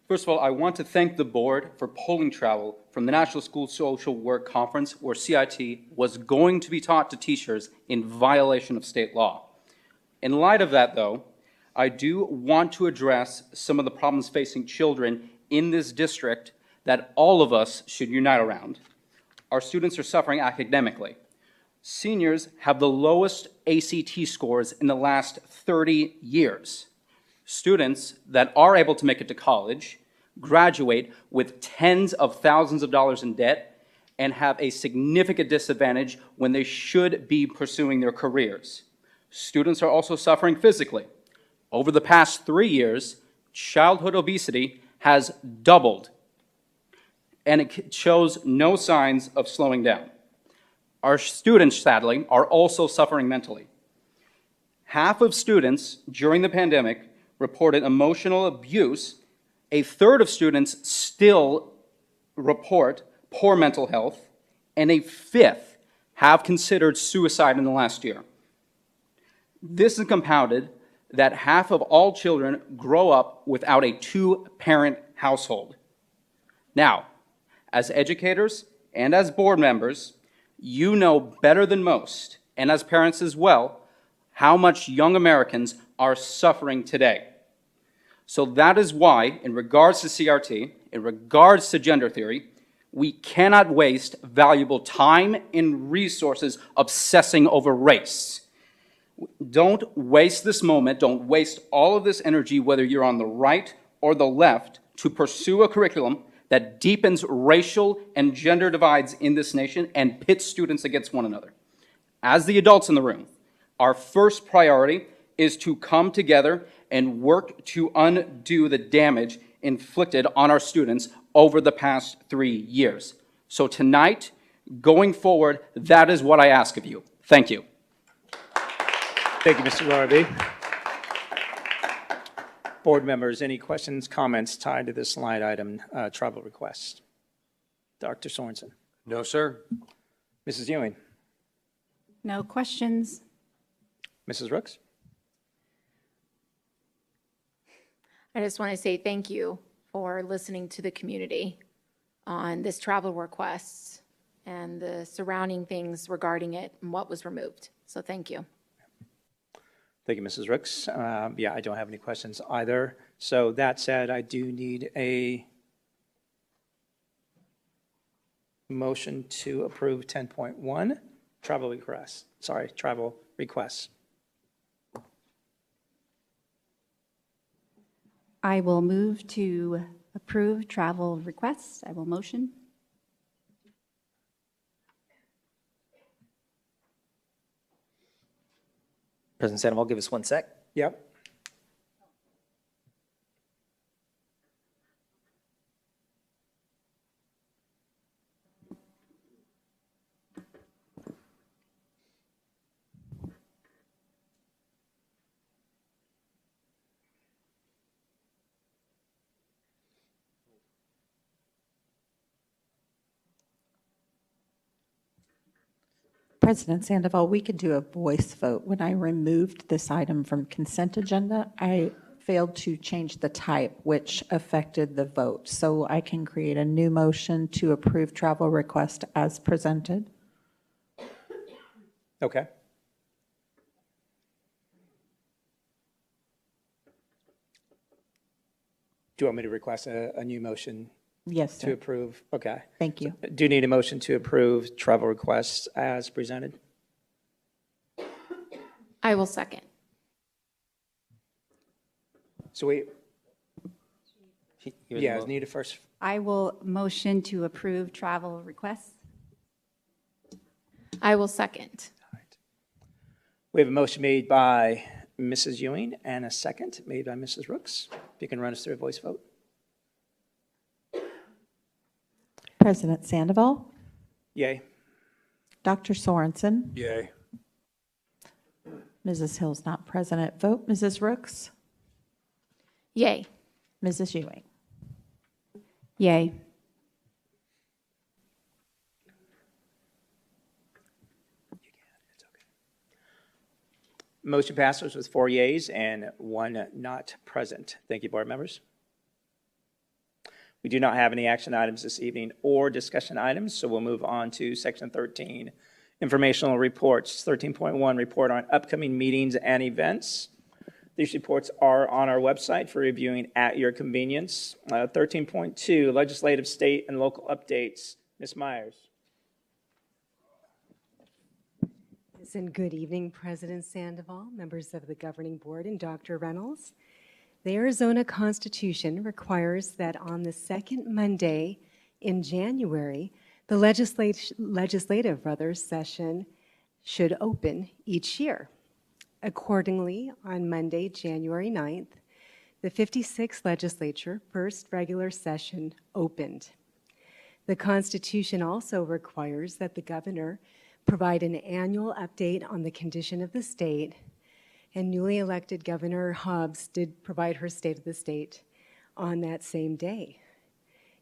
First of all, I want to thank the board for pulling travel from the National School Social Work Conference, where CIT was going to be taught to teachers in violation of state law. In light of that, though, I do want to address some of the problems facing children in this district that all of us should unite around. Our students are suffering academically. Seniors have the lowest ACT scores in the last 30 years. Students that are able to make it to college graduate with tens of thousands of dollars in debt and have a significant disadvantage when they should be pursuing their careers. Students are also suffering physically. Over the past 3 years, childhood obesity has doubled, and it shows no signs of slowing down. Our students, sadly, are also suffering mentally. Half of students during the pandemic reported emotional abuse. A third of students still report poor mental health, and a fifth have considered suicide in the last year. This is compounded that half of all children grow up without a two-parent household. Now, as educators and as board members, you know better than most, and as parents as well, how much young Americans are suffering today. So that is why, in regards to CRT, in regards to gender theory, we cannot waste valuable time and resources obsessing over race. Don't waste this moment, don't waste all of this energy, whether you're on the right or the left, to pursue a curriculum that deepens racial and gender divides in this nation and pits students against one another. As the adults in the room, our first priority is to come together and work to undo the damage inflicted on our students over the past 3 years. So tonight, going forward, that is what I ask of you. Thank you. Thank you, Mr. Larrabee. Board members, any questions, comments tied to this line item, travel request? Dr. Sorensen? No, sir. Mrs. Ewing? No questions. Mrs. Rooks? I just want to say thank you for listening to the community on this travel request and the surrounding things regarding it and what was removed. So thank you. Thank you, Mrs. Rooks. Yeah, I don't have any questions either. So that said, I do need a motion to approve 10.1, travel requests. Travel requests. I will move to approve travel requests. I will motion. President Sandoval, give us 1 sec. Yep. President Sandoval, we could do a voice vote. When I removed this item from consent agenda, I failed to change the type, which affected the vote. So I can create a new motion to approve travel request as presented. Okay. Do you want me to request a new motion? Yes, sir. To approve? Okay. Thank you. Do you need a motion to approve travel requests as presented? I will second. So we, yeah, need a first. I will motion to approve travel requests. I will second. We have a motion made by Mrs. Ewing and a second made by Mrs. Rooks. If you can run us through a voice vote. President Sandoval, Yay. Dr. Sorensen, Yay. Mrs. Hill's not present. Vote. Mrs. Rooks, Yay. Mrs. Ewing. Yay. Motion passes with 4 yeas and 1 not present. Thank you, board members. We do not have any action items this evening or discussion items, so we'll move on to section 13, informational reports. 13.1, report on upcoming meetings and events. These reports are on our website for reviewing at your convenience. 13.2, legislative, state, and local updates. Ms. Myers. And good evening, President Sandoval, members of the governing board, and Dr. Reynolds. The Arizona Constitution requires that on the second Monday in January, the legislative session should open each year. Accordingly, on Monday, January 9th, the 56th legislature first regular session opened. The Constitution also requires that the governor provide an annual update on the condition of the state, and newly elected Governor Hobbs did provide her State of the State on that same day.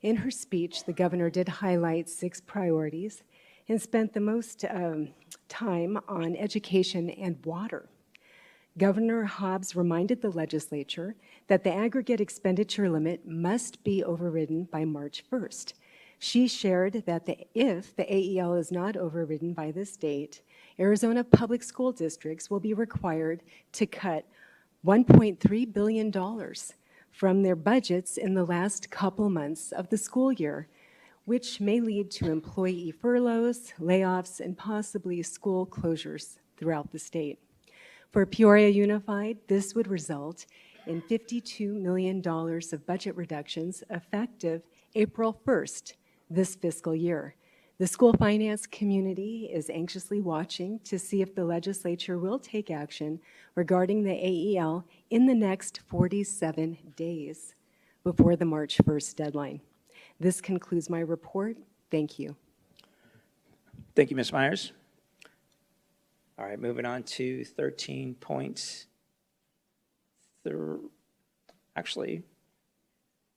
In her speech, the governor did highlight 6 priorities and spent the most time on education and water. Governor Hobbs reminded the legislature that the aggregate expenditure limit must be overridden by March 1st. She shared that if the AEL is not overridden by this date, Arizona public school districts will be required to cut $1.3 billion from their budgets in the last couple months of the school year, which may lead to employee furloughs, layoffs, and possibly school closures throughout the state. For Peoria Unified, this would result in $52 million of budget reductions effective April 1st this fiscal year. The school finance community is anxiously watching to see if the legislature will take action regarding the AEL in the next 47 days before the March 1st deadline. This concludes my report. Thank you. Thank you, Ms. Myers. All right, moving on to 13 points. Actually,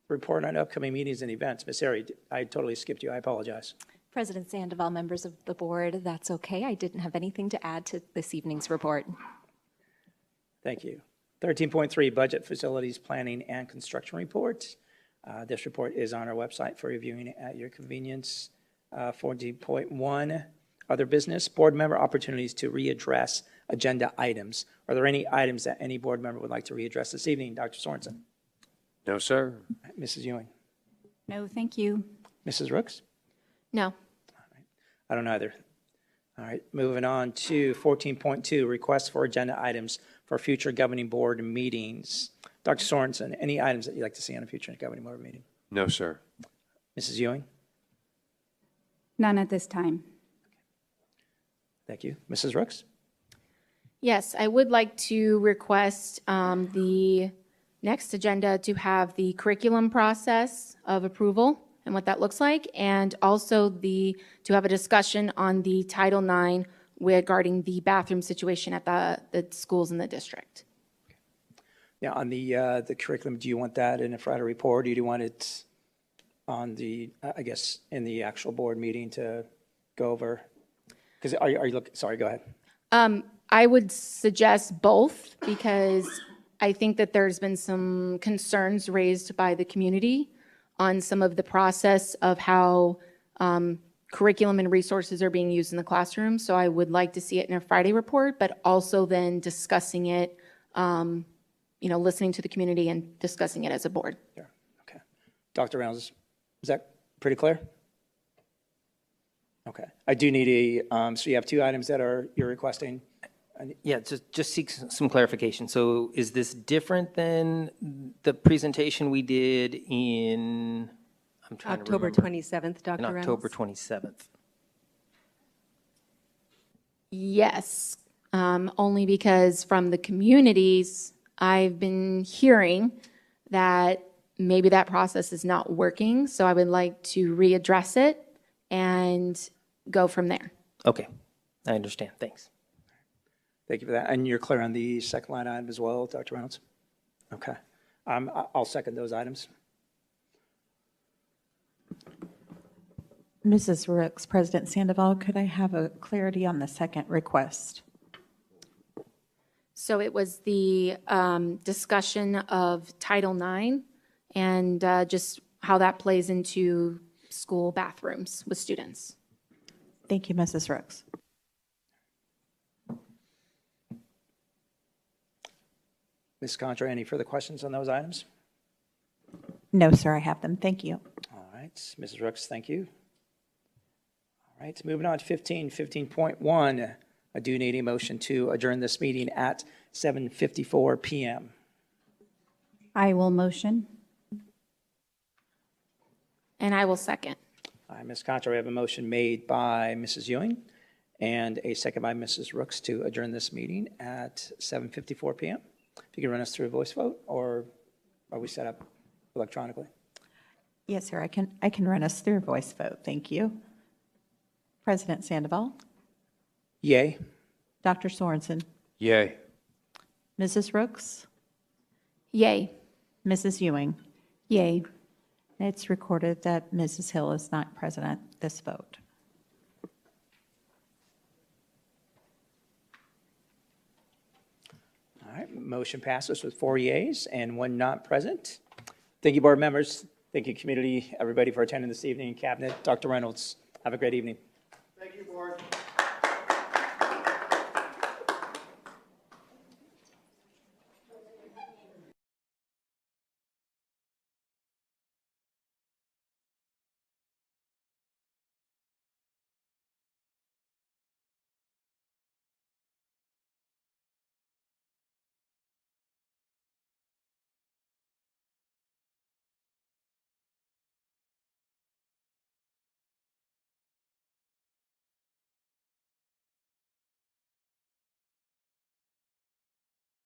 report on upcoming meetings and events. Ms. Ari, I totally skipped you. I apologize. President Sandoval, members of the board, that's okay. I didn't have anything to add to this evening's report. Thank you. 13.3, Budget, Facilities, Planning, and Construction Report. This report is on our website for reviewing at your convenience. 14.1, Other Business, Board Member Opportunities to Readdress Agenda Items. Are there any items that any board member would like to readdress this evening? Dr. Sorensen? No, sir. Mrs. Ewing? No, thank you. Mrs. Rooks? No. I don't either. All right, moving on to 14.2, Requests for Agenda Items for Future Governing Board Meetings. Dr. Sorensen, any items that you'd like to see on a future governing board meeting? No, sir. Mrs. Ewing? None at this time. Thank you. Mrs. Rooks? Yes, I would like to request the next agenda to have the curriculum process of approval and what that looks like, and also to have a discussion on the Title IX regarding the bathroom situation at the schools in the district. Yeah, on the curriculum, do you want that in a Friday report, or do you want it on the, I guess, in the actual board meeting to go over? Because are you looking, sorry, go ahead. I would suggest both, because I think that there's been some concerns raised by the community on some of the process of how curriculum and resources are being used in the classroom. So I would like to see it in a Friday report, but also then discussing it, listening to the community and discussing it as a board. Yeah, okay. Dr. Reynolds, is that pretty clear? Okay. I do need so you have two items that you're requesting. Yeah, just seek some clarification. So is this different than the presentation we did in, I'm trying October to remember. 27th, Dr. In Reynolds? October 27th. Yes, only because from the communities, I've been hearing that maybe that process is not working. So I would like to readdress it and go from there. Okay, I understand. Thanks. Thank you for that. And you're clear on the second line item as well, Dr. Reynolds? Okay. I'll second those items. Mrs. Rooks, President Sandoval, could I have a clarity on the second request? So it was the discussion of Title IX and just how that plays into school bathrooms with students. Thank you, Mrs. Rooks. Ms. Contra, any further questions on those items? No, sir, I have them. Thank you. All right, Mrs. Rooks, thank you. All right, moving on to 15.1. I do need a motion to adjourn this meeting at 7:54 p.m. I will motion. And I will second. All right, Ms. Contra, we have a motion made by Mrs. Ewing and a second by Mrs. Rooks to adjourn this meeting at 7:54 p.m. If you can run us through a voice vote, or are we set up electronically? Yes, sir, I can run us through a voice vote. Thank you. President Sandoval? Yay. Dr. Sorensen? Yay. Mrs. Rooks? Yay. Mrs. Ewing? Yay. It's recorded that Mrs. Hill is not present at this vote. All Motion passes with 4 yeas and 1 not present. Thank you, board members. Thank you, community, everybody for attending this evening. Cabinet, Dr. Reynolds, have a great evening.